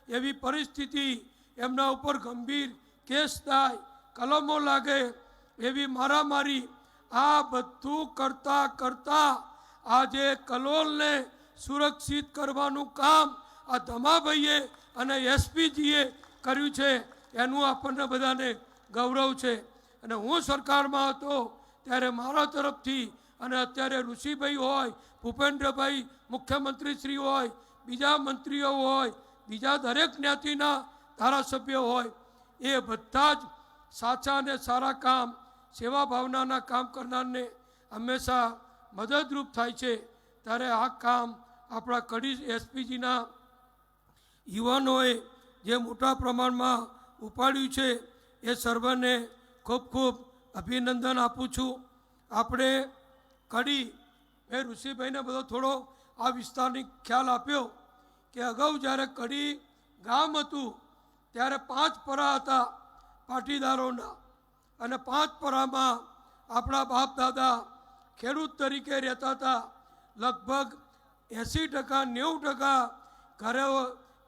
એવી પરિસ્થિતિ, એમના ઉપર ગંભીર કેસ થાય, કલમો લાગે એવી મારામારી, આ બધું કરતાં કરતાં આજે કલોલને સુરક્ષિત કરવાનું કામ આ ધમાભાઈએ અને એસપીજીએ કર્યું છે. એનું આપણને બધાને ગૌરવ છે. અને હું સરકારમાં હતો ત્યારે મારા તરફથી, અને અત્યારે ઋષિભાઈ હોય, ભૂપેન્દ્રભાઈ મુખ્યમંત્રી શ્રી હોય, બીજા મંત્રીઓ હોય, બીજા દરેક જ્ઞાતિના ધારાસભ્યો હોય, એ બધા જ સાચા અને સારા કામ, સેવા ભાવનાના કામ કરનારને હંમેશા મદદરૂપ થાય છે. ત્યારે આ કામ આપણા કડી એસપીજીના યુવાનોએ જે મોટા પ્રમાણમાં ઉપાડ્યું છે એ સર્વને ખૂબ ખૂબ અભિનંદન આપું છું. આપણે કડી, મેં ઋષિભાઈને બધો થોડો આ વિસ્તારની ખ્યાલ આપ્યો કે અગાઉ જ્યારે કડી ગામ હતું ત્યારે 5 પરા હતા પાટીદારોના, અને 5 પરામાં આપણા બાપ દાદા ખેડૂત તરીકે રહેતા હતા. લગભગ 80% 90% ઘરે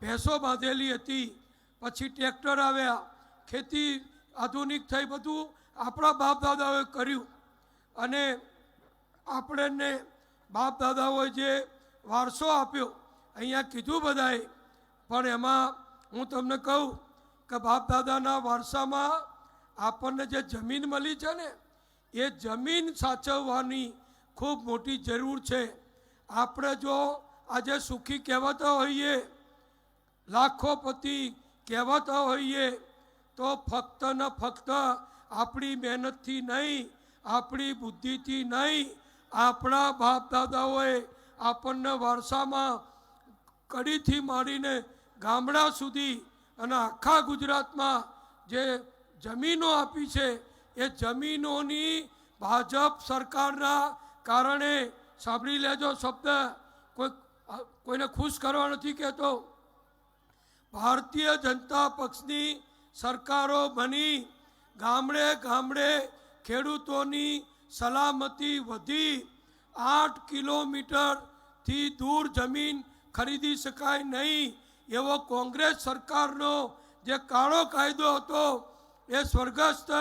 ભેંસો બાંધેલી હતી. પછી ટ્રેક્ટર આવ્યા, ખેતી આધુનિક થઈ, બધું આપણા બાપ દાદાઓએ કર્યું. અને આપણને બાપ દાદાઓએ જે વારસો આપ્યો અહીંયા કીધું બધાએ, પણ એમાં હું તમને કહું કે બાપ દાદાના વારસામાં આપણને જે જમીન મળી છે ને, એ જમીન સાચવવાની ખૂબ મોટી જરૂર છે. આપણે જો આજે સુખી કહેવાતા હોઈએ, લાખોપતિ કહેવાતા હોઈએ, તો ફક્ત ને ફક્ત આપણી મહેનતથી નહીં, આપણી બુદ્ધિથી નહીં, આપણા બાપ દાદાઓએ આપણને વારસામાં કડીથી માંડીને ગામડા સુધી અને આખા ગુજરાતમાં જે જમીનો આપી છે, એ જમીનોની ભાજપ સરકારના કારણે, સાંભળી લેજો શબ્દ, કોઈને ખુશ કરવા નથી કહેતો, ભારતીય જનતા પક્ષની સરકારો બની ગામડે ગામડે ખેડૂતોની સલામતી વધી. 8 કિલોમીટરથી દૂર જમીન ખરીદી શકાય નહીં એવો કોંગ્રેસ સરકારનો જે કાળો કાયદો હતો, એ સ્વર્ગસ્થ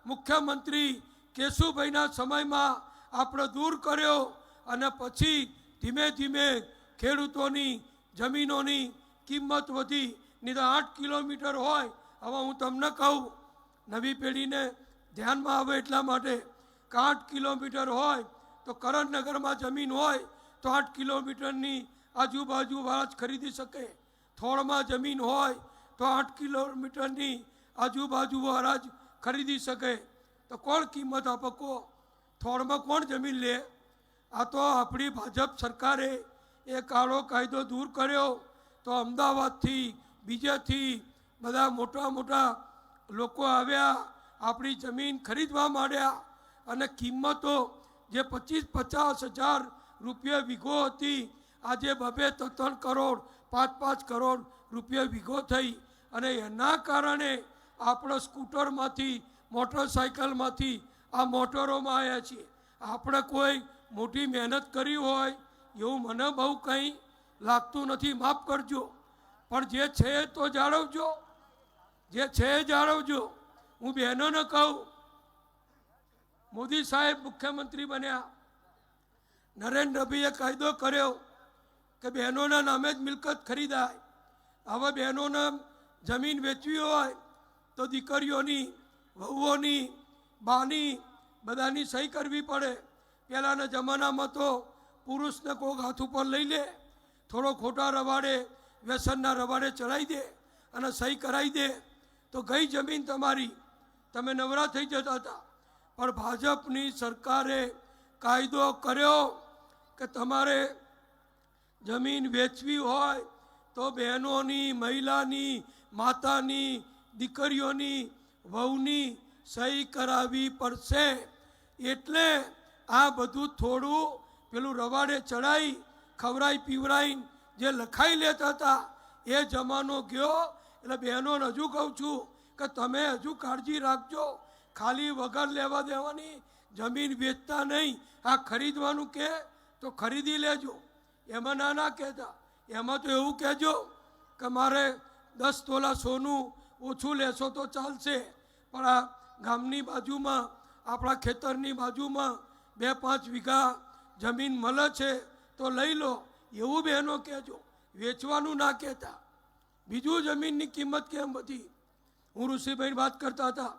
મુખ્યમંત્રી કેશુભાઈના સમયમાં આપણે દૂર કર્યો. અને પછી ધીમે ધીમે ખેડૂતોની જમીનોની કિંમત વધી. નહીં તો 8 કિલોમીટર હોય. હવે હું તમને કહું, નવી પેઢીને ધ્યાનમાં આવે એટલા માટે કે 8 કિલોમીટર હોય તો કરણનગરમાં જમીન હોય તો 8 કિલોમીટરની આજુબાજુવાળા જ ખરીદી શકે. થોડમાં જમીન હોય તો 8 કિલોમીટરની આજુબાજુવાળા જ ખરીદી શકે. તો કોણ કિંમત આપે કહો? થોડમાં કોણ જમીન લે? આ તો આપણી ભાજપ સરકારે એ કાળો કાયદો દૂર કર્યો તો અમદાવાદથી બીજેથી બધા મોટા મોટા લોકો આવ્યા, આપણી જમીન ખરીદવા માંડ્યા અને કિંમતો જે 25-50 હજાર રૂપિયા વીઘો હતી આજે 2-3 કરોડ 5-5 કરોડ રૂપિયા વીઘો થઈ. અને એના કારણે આપણે સ્કૂટરમાંથી મોટરસાઇકલમાંથી આ મોટરોમાં આવ્યા છીએ. આપણે કોઈ મોટી મહેનત કરી હોય એવું મને બહુ કંઈ લાગતું નથી, માફ કરજો. પણ જે છે તો જાળવજો, જે છે એ જાળવજો. હું બહેનોને કહું, મોદી સાહેબ મુખ્યમંત્રી બન્યા, નરેન્દ્રભાઈએ કાયદો કર્યો કે બહેનોના નામે જ મિલકત ખરીદાય. હવે બહેનોને જમીન વેચવી હોય તો દીકરીઓની, વહુઓની, બાની બધાની સહી કરવી પડે. પહેલાંના જમાનામાં તો પુરુષને કોક હાથ ઉપર લઈ લે, થોડો ખોટા રવાડે, વ્યસનના રવાડે ચડાવી દે અને સહી કરાવી દે તો ગઈ જમીન તમારી, તમે નવરા થઈ જતા હતા. પણ ભાજપની સરકારે કાયદો કર્યો કે તમારે જમીન વેચવી હોય તો બહેનોની, મહિલાની, માતાની, દીકરીઓની, વહુની સહી કરાવવી પડશે. એટલે આ બધું થોડું પેલું રવાડે ચડાવી ખવરાઈ પીવરાઈને જે લખાઈ લેતા હતા એ જમાનો ગયો. એટલે બહેનોને હજુ કહું છું કે તમે હજુ કાળજી રાખજો. ખાલી વગર લેવા દેવાની જમીન વેચતા નહીં. આ ખરીદવાનું કે તો ખરીદી લેજો, એમાં ના કહેતા. એમાં તો એવું કહેજો કે મારે 10 તોલા સોનું ઓછું લેશો તો ચાલશે, પણ આ ગામની બાજુમાં, આપણા ખેતરની બાજુમાં 2-5 વીઘા જમીન મળે છે તો લઈ લો, એવું બહેનો કહેજો, વેચવાનું ના કહેતા. બીજું જમીનની કિંમત કેમ વધી? હું ઋષિભાઈ વાત કરતા હતા.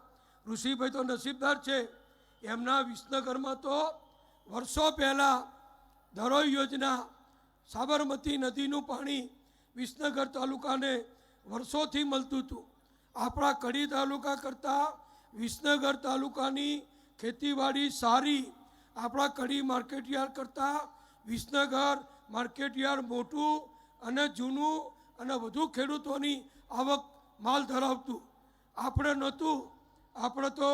ઋષિભાઈ તો નસીબદાર છે, એમના વિસનગરમાં તો વર્ષો પહેલાં ધરોઈ યોજના, સાબરમતી નદીનું પાણી વિસનગર તાલુકાને વર્ષોથી મળતું હતું. આપણા કડી તાલુકા કરતાં વિસનગર તાલુકાની ખેતીવાડી સારી. આપણા કડી માર્કેટયાર્ડ કરતાં વિસનગર માર્કેટયાર્ડ મોટું અને જૂનું અને વધુ ખેડૂતોની આવક માલ ધરાવતું. આપણે નહોતું, આપણે તો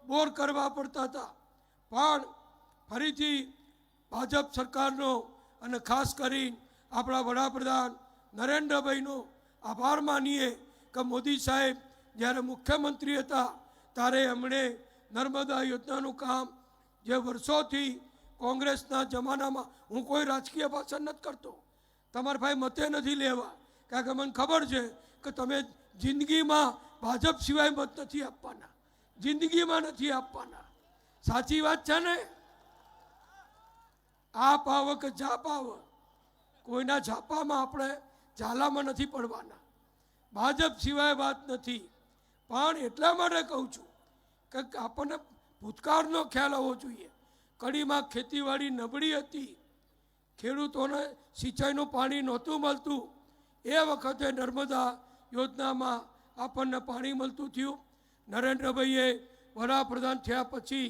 બોર કરવા પડતા હતા. પણ ફરીથી ભાજપ સરકારનો અને ખાસ કરીને આપણા વડાપ્રધાન નરેન્દ્રભાઈનો આભાર માનીએ કે મોદી સાહેબ જ્યારે મુખ્યમંત્રી હતા ત્યારે એમણે નર્મદા યોજનાનું કામ જે વર્ષોથી કોંગ્રેસના જમાનામાં, હું કોઈ રાજકીય ભાષણ નથી કરતો, તમારા ભાઈ મતે નથી લેવા, કારણ કે મને ખબર છે કે તમે જિંદગીમાં ભાજપ સિવાય મત નથી આપવાના, જિંદગીમાં નથી આપવાના. સાચી વાત છે ને? આ પાવ કે જા પાવ, કોઈના ઝાપામાં આપણે ઝાલામાં નથી પડવાના. ભાજપ સિવાય વાત નથી. પણ એટલા માટે કહું છું કે આપણને ભૂતકાળનો ખ્યાલ આવવો જોઈએ. કડીમાં ખેતીવાડી નબળી હતી, ખેડૂતોને સિંચાઈનું પાણી નહોતું મળતું. એ વખતે નર્મદા યોજનામાં આપણને પાણી મળતું થયું. નરેન્દ્રભાઈએ વડાપ્રધાન થયા પછી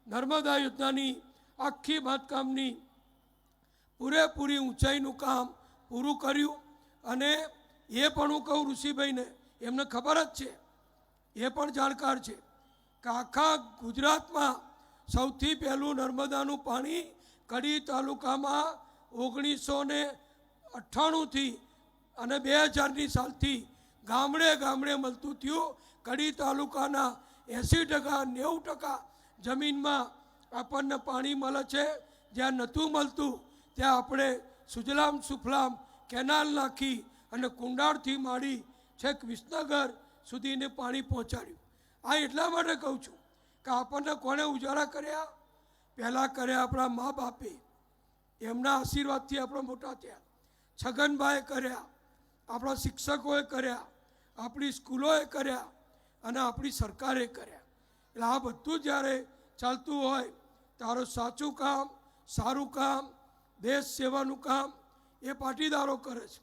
નર્મદા યોજનાની આખી બાંધકામની પૂરેપૂરી ઊંચાઈનું કામ પૂરું કર્યું. અને એ પણ હું કહું ઋષિભાઈને, એમને ખબર જ છે, એ પણ જાણકાર છે કે આખા ગુજરાતમાં સૌથી પહેલું નર્મદાનું પાણી કડી તાલુકામાં 1998થી અને 2000ની સાલથી ગામડે ગામડે મળતું થયું. કડી તાલુકાના 80%-90% જમીનમાં આપણને પાણી મળે છે. જ્યાં નહોતું મળતું ત્યાં આપણે સુજલામ સુફલામ કેનાલ નાખી અને કુંડાળથી માંડી છેક વિસનગર સુધીને પાણી પહોંચાડ્યું. આ એટલા માટે કહું છું કે આપણને કોણે ઉજાળા કર્યા? પહેલાં કર્યા આપણા મા બાપે, એમના આશીર્વાદથી આપણે મોટા થયા. છગનભાઈએ કર્યા, આપણા શિક્ષકોએ કર્યા, આપણી સ્કૂલોએ કર્યા અને આપણી સરકારે કર્યા. એટલે આ બધું જ્યારે ચાલતું હોય તારું સાચું કામ, સારું કામ, દેશ સેવાનું કામ, એ પાટીદારો કરે છે.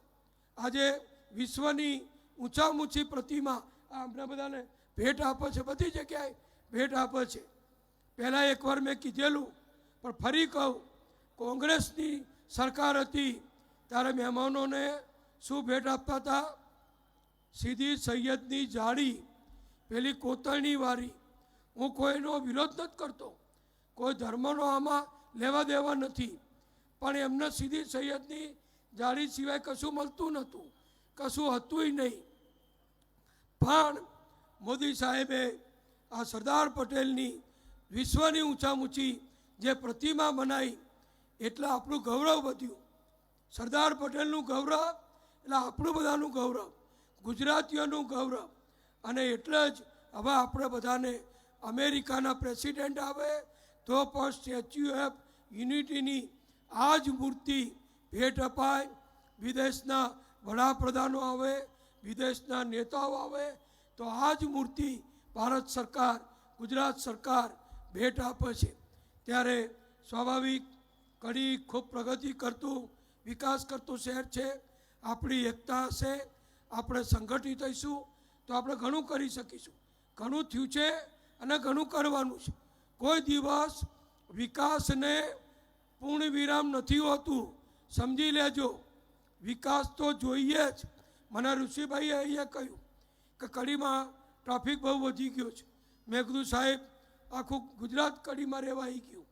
આજે વિશ્વની ઊંચામાં ઊંચી પ્રતિમા આ અમને બધાને ભેટ આપે છે, બધી જગ્યાએ ભેટ આપે છે. પહેલાં એકવાર મેં કીધેલું પણ ફરી કહું, કોંગ્રેસની સરકાર હતી ત્યારે મહેમાનોને શું ભેટ આપતા હતા? સીધી સૈયદની જાળી, પેલી કોતરણી વાળી. હું કોઈનો વિરોધ નથી કરતો, કોઈ ધર્મનો આમાં લેવા દેવા નથી, પણ એમને સીધી સૈયદની જાળી સિવાય કશું મળતું નહોતું, કશું હતું નહીં. પણ મોદી સાહેબે આ સરદાર પટેલની વિશ્વની ઊંચામાં ઊંચી જે પ્રતિમા બનાવી એટલે આપણું ગૌરવ વધ્યું. સરદાર પટેલનું ગૌરવ એટલે આપણું બધાનું ગૌરવ, ગુજરાતીઓનું ગૌરવ. અને એટલે જ હવે આપણે બધાને અમેરિકાના પ્રેસિડેન્ટ આવે તો પણ સ્ટેચ્યુ ઓફ યુનિટીની આ જ મૂર્તિ ભેટ અપાય. વિદેશના વડાપ્રધાનો આવે, વિદેશના નેતાઓ આવે તો આ જ મૂર્તિ ભારત સરકાર, ગુજરાત સરકાર ભેટ આપે છે. ત્યારે સ્વાભાવિક કડી ખૂબ પ્રગતિ કરતું, વિકાસ કરતું શહેર છે. આપણી એકતા હશે, આપણે સંગઠિત થઈશું તો આપણે ઘણું કરી શકીશું. ઘણું થયું છે અને ઘણું કરવાનું છે. કોઈ દિવસ વિકાસને પૂર્ણ વિરામ નથી હોતું, સમજી લેજો. વિકાસ તો જોઈએ જ. મને ઋષિભાઈએ અહીંયા કહ્યું કે કડીમાં ટ્રાફિક બહુ વધી ગયો છે. મેં કીધું સાહેબ, આખું ગુજરાત કડીમાં રહેવા આવી ગયું.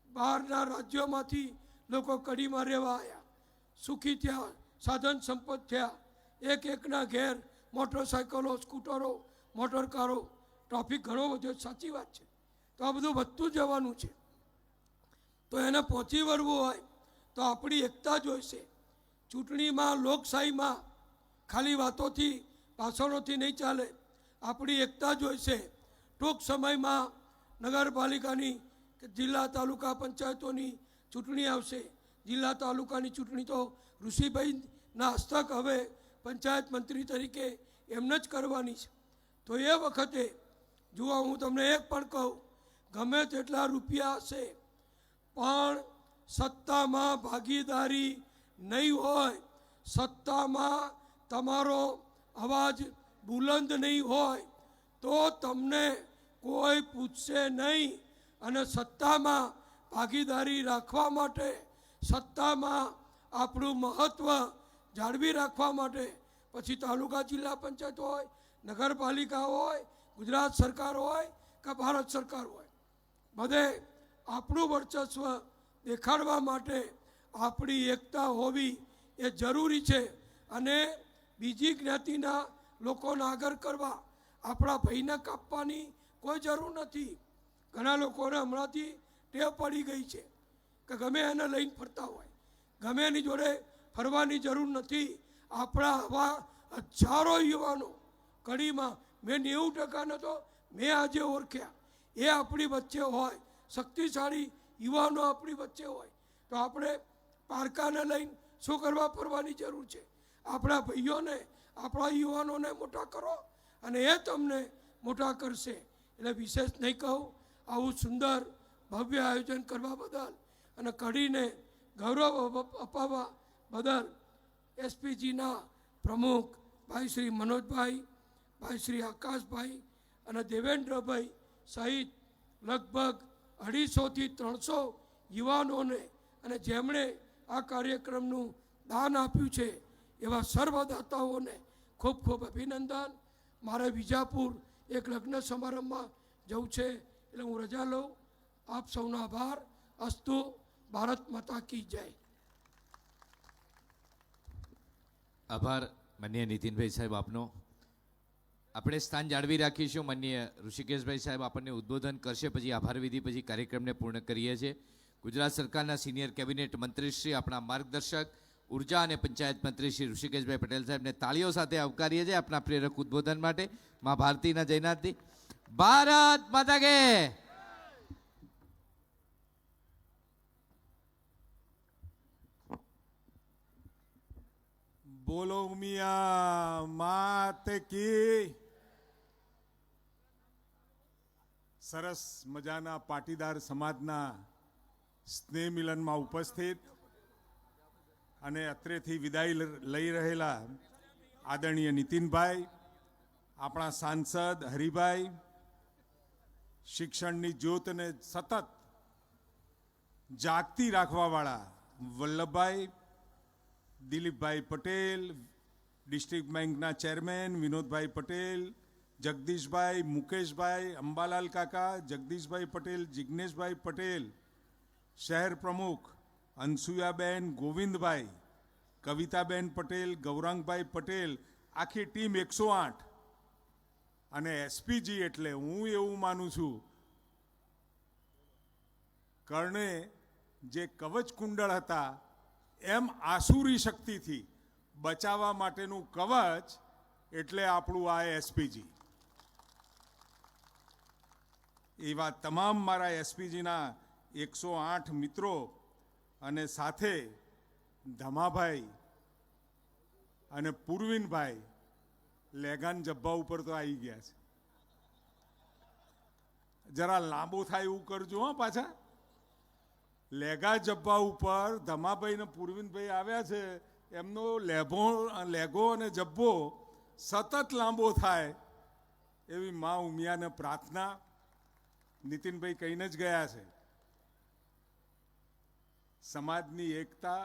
બહારના રાજ્યોમાંથી લોકો કડીમાં રહેવા આવ્યા, સુખી થયા, સાધન સંપત્તિ થયા. એક એકના ઘેર મોટરસાઇકલો, સ્કૂટરો, મોટરકારો. ટ્રાફિક ઘણો વધ્યો, સાચી વાત છે. તો આ બધું વધતું જવાનું છે. તો એને પહોંચી વળવું હોય તો આપણી એકતા જોઈશે. ચૂંટણીમાં, લોકશાહીમાં ખાલી વાતોથી, ભાષણોથી નહીં ચાલે. આપણી એકતા જોઈશે. ટૂંક સમયમાં નગરપાલિકાની કે જિલ્લા તાલુકા પંચાયતોની ચૂંટણી આવશે. જિલ્લા તાલુકાની ચૂંટણી તો ઋષિભાઈના હસ્તક હવે પંચાયત મંત્રી તરીકે એમને જ કરવાની છે. તો એ વખતે જુઓ, હું તમને એક પણ કહું, ગમે તેટલા રૂપિયા હશે પણ સત્તામાં ભાગીદારી નહીં હોય, સત્તામાં તમારો અવાજ બુલંદ નહીં હોય તો તમને કોઈ પૂછશે નહીં. અને સત્તામાં ભાગીદારી રાખવા માટે, સત્તામાં આપણું મહત્ત્વ જાળવી રાખવા માટે, પછી તાલુકા જિલ્લા પંચાયત હોય, નગરપાલિકા હોય, ગુજરાત સરકાર હોય કે ભારત સરકાર હોય, બધે આપણું વર્ચસ્વ દેખાડવા માટે આપણી એકતા હોવી એ જરૂરી છે. અને બીજી જ્ઞાતિના લોકોને આગળ કરવા, આપણા ભયને કાપવાની કોઈ જરૂર નથી. ઘણા લોકોને હમણાંથી ટેવ પડી ગઈ છે કે ગમે એને લઈને ફરતા હોય, ગમે એની જોડે ફરવાની જરૂર નથી. આપણા આવા હજારો યુવાનો કડીમાં, મેં 90% તો મેં આજે ઓળખ્યા, એ આપણી વચ્ચે હોય, શક્તિશાળી યુવાનો આપણી વચ્ચે હોય તો આપણે પારકાને લઈને શું કરવા ફરવાની જરૂર છે? આપણા ભાઈઓને, આપણા યુવાનોને મોટા કરો અને એ તમને મોટા કરશે. એટલે વિશેષ નહીં કહું. આવું સુંદર ભવ્ય આયોજન કરવા બદલ અને કડીને ગૌરવ અપાવવા બદલ એસપીજીના પ્રમુખ ભાઈ શ્રી મનોજભાઈ, ભાઈ શ્રી આકાશભાઈ અને દેવેન્દ્રભાઈ સહિત લગભગ 250થી 300 યુવાનોને અને જેમણે આ કાર્યક્રમનું દાન આપ્યું છે એવા સર્વદાતાઓને ખૂબ ખૂબ અભિનંદન. મારે વિજાપુર એક લગ્ન સમારંભમાં જવું છે એટલે હું રજા લઉં. આપ સૌનો આભાર. અસ્તુ. ભારત માતા કી જય. આભાર માનનીય નીતિનભાઈ સાહેબ આપનો. આપણે સ્થાન જાળવી રાખીશું. માનનીય ઋષિકેશભાઈ સાહેબ આપણને ઉદ્બોધન કરશે, પછી આભાર વિધિ, પછી કાર્યક્રમને પૂર્ણ કરીએ છીએ. ગુજરાત સરકારના સિનિયર કેબિનેટ મંત્રી શ્રી, આપણા માર્ગદર્શક, ઉર્જા અને પંચાયત મંત્રી શ્રી ઋષિકેશભાઈ પટેલ સાહેબને તાળીઓ સાથે આવકારીએ છીએ આપણા પ્રેરક ઉદ્બોધન માટે. મા ભારતીના જયનાથથી. ભારત માતા કે. બોલો ઉમિયા માત કી. સરસ મજાના પાટીદાર સમાજના સ્નેહ મિલનમાં ઉપસ્થિત અને અત્રેથી વિદાય લઈ રહેલા આદરણીય નીતિનભાઈ, આપણા સાંસદ હરિભાઈ, શિક્ષણની જ્યોતને સતત જાગતી રાખવાવાળા વલ્લભભાઈ, દિલીપભાઈ પટેલ, ડિસ્ટ્રિક્ટ બેંકના ચેરમેન વિનોદભાઈ પટેલ, જગદીશભાઈ, મુકેશભાઈ, અંબાલાલ કાકા, જગદીશભાઈ પટેલ, જિજ્ઞેશભાઈ પટેલ, શહેર પ્રમુખ અનસુયાબેન, ગોવિંદભાઈ, કવિતાબેન પટેલ, ગૌરાંગભાઈ પટેલ, આખી ટીમ 108 અને એસપીજી એટલે હું એવું માનું છું કર્ણે જે કવચ કુંડળ હતા એમ આસુરી શક્તિથી બચાવવા માટેનું કવચ એટલે આપણું આ એસપીજી. એવા તમામ મારા એસપીજીના 108 મિત્રો અને સાથે ધમાભાઈ અને પૂર્વિનભાઈ લેગાન જબ્બા ઉપર તો આવી ગયા છે. જરા લાંબો થાય એવું કરજો હા પાછા. લેગા જબ્બા ઉપર ધમાભાઈ ને પૂર્વિનભાઈ આવ્યા છે, એમનો લેગો અને જબ્બો સતત લાંબો થાય એવી મા ઉમિયાને પ્રાર્થના. નીતિનભાઈ કહીને જ ગયા છે, સમાજની એકતા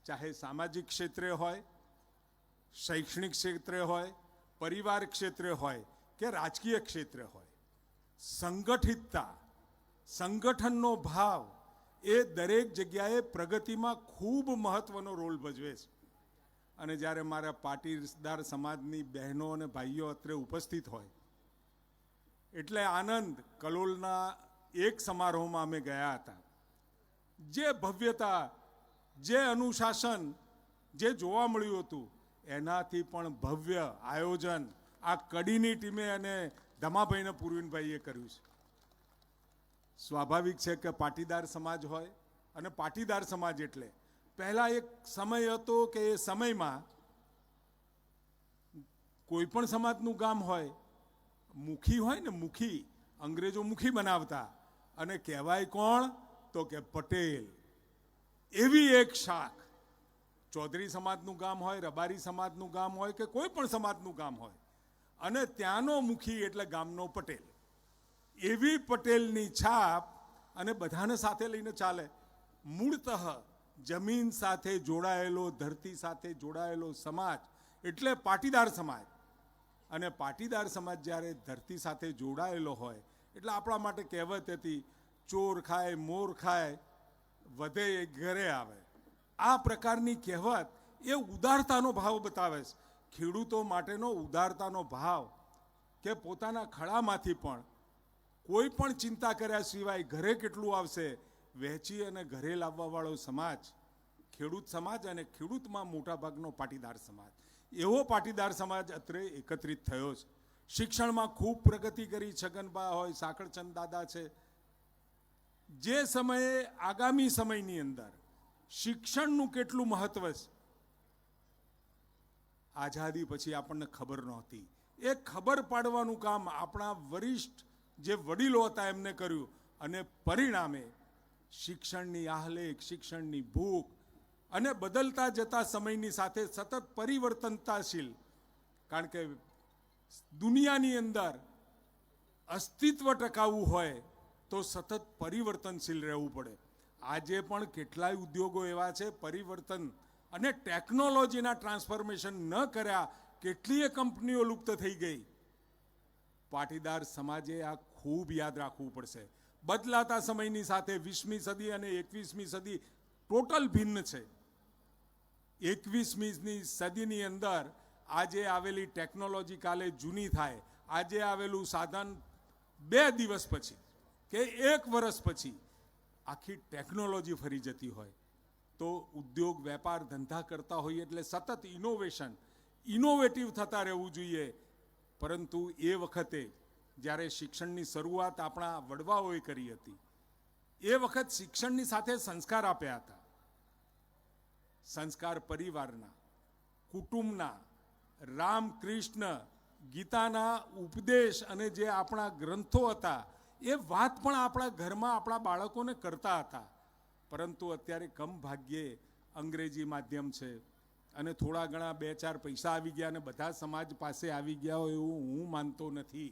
ચાહે સામાજિક ક્ષેત્રે હોય, શૈક્ષણિક ક્ષેત્રે હોય, પરિવાર ક્ષેત્રે હોય કે રાજકીય ક્ષેત્રે હોય, સંગઠિતતા, સંગઠનનો ભાવ એ દરેક જગ્યાએ પ્રગતિમાં ખૂબ મહત્વનો રોલ ભજવે છે. અને જ્યારે મારા પાટીદાર સમાજની બહેનો અને ભાઈઓ અત્રે ઉપસ્થિત હોય એટલે આનંદ. કલોલના એક સમારોહમાં અમે ગયા હતા. જે ભવ્યતા, જે અનુશાસન જે જોવા મળ્યું હતું એનાથી પણ ભવ્ય આયોજન આ કડીની ટીમે અને ધમાભાઈને પૂર્વિનભાઈએ કર્યું છે. સ્વાભાવિક છે કે પાટીદાર સમાજ હોય, અને પાટીદાર સમાજ એટલે પહેલા એક સમય હતો કે એ સમયમાં કોઈ પણ સમાજનું ગામ હોય, મુખી હોય ને, મુખી અંગ્રેજો મુખી બનાવતા અને કહેવાય કોણ તો કે પટેલ. એવી એક શાખ ચૌધરી સમાજનું ગામ હોય, રબારી સમાજનું ગામ હોય કે કોઈ પણ સમાજનું ગામ હોય અને ત્યાંનો મુખી એટલે ગામનો પટેલ. એવી પટેલની છાપ અને બધાને સાથે લઈને ચાલે. મૂળતઃ જમીન સાથે જોડાયેલો, ધરતી સાથે જોડાયેલો સમાજ એટલે પાટીદાર સમાજ. અને પાટીદાર સમાજ જ્યારે ધરતી સાથે જોડાયેલો હોય એટલે આપણા માટે કહેવત હતી, ચોર ખાય મોર ખાય વધે એ ઘરે આવે. આ પ્રકારની કહેવત એ ઉદારતાનો ભાવ બતાવે છે. ખેડૂતો માટેનો ઉદારતાનો ભાવ કે પોતાના ખળામાંથી પણ કોઈ પણ ચિંતા કર્યા સિવાય ઘરે કેટલું આવશે વહેંચી અને ઘરે લાવવાવાળો સમાજ ખેડૂત સમાજ, અને ખેડૂતમાં મોટાભાગનો પાટીદાર સમાજ. એવો પાટીદાર સમાજ અત્રે એકત્રિત થયો છે. શિક્ષણમાં ખૂબ પ્રગતિ કરી. છગનબા હોય, સાંકળચંદ દાદા છે. જે સમયે આગામી સમયની અંદર શિક્ષણનું કેટલું મહત્વ છે આઝાદી પછી આપણને ખબર નહોતી. એ ખબર પાડવાનું કામ આપણા વરિષ્ઠ જે વડીલો હતા એમને કર્યું, અને પરિણામે શિક્ષણની આહલેખ, શિક્ષણની ભૂખ અને બદલતા જતા સમયની સાથે સતત પરિવર્તનતાશીલ, કારણ કે દુનિયાની અંદર અસ્તિત્વ ટકાવવું હોય તો સતત પરિવર્તનશીલ રહેવું પડે. આજે પણ કેટલાય ઉદ્યોગો એવા છે પરિવર્તન અને ટેકનોલોજીના ટ્રાન્સફોર્મેશન ન કર્યા કેટલીય કંપનીઓ લુપ્ત થઈ ગઈ. પાટીદાર સમાજે આ ખૂબ યાદ રાખવું પડશે. બદલાતા સમયની સાથે 20મી સદી અને 21મી સદી ટોટલ ભિન્ન છે. 21મી સદીની અંદર આજે આવેલી ટેકનોલોજી કાલે જૂની થાય, આજે આવેલું સાધન 2 દિવસ પછી કે 1 વર્ષ પછી આખી ટેકનોલોજી ફરી જતી હોય. તો ઉદ્યોગ, વેપાર, ધંધા કરતા હોઈએ એટલે સતત ઇનોવેટિવ થતા રહેવું જોઈએ. પરંતુ એ વખતે જ્યારે શિક્ષણની શરૂઆત આપણા વડવાઓએ કરી હતી એ વખત શિક્ષણની સાથે સંસ્કાર આપ્યા હતા. સંસ્કાર પરિવારના, કુટુંબના, રામકૃષ્ણ ગીતાના ઉપદેશ અને જે આપણા ગ્રંથો હતા એ વાત પણ આપણા ઘરમાં આપણા બાળકોને કરતા હતા. પરંતુ અત્યારે કમ ભાગ્યે અંગ્રેજી માધ્યમ છે અને થોડા ઘણા 2-4 પૈસા આવી ગયા અને બધા સમાજ પાસે આવી ગયા હોય એવું હું માનતો નથી.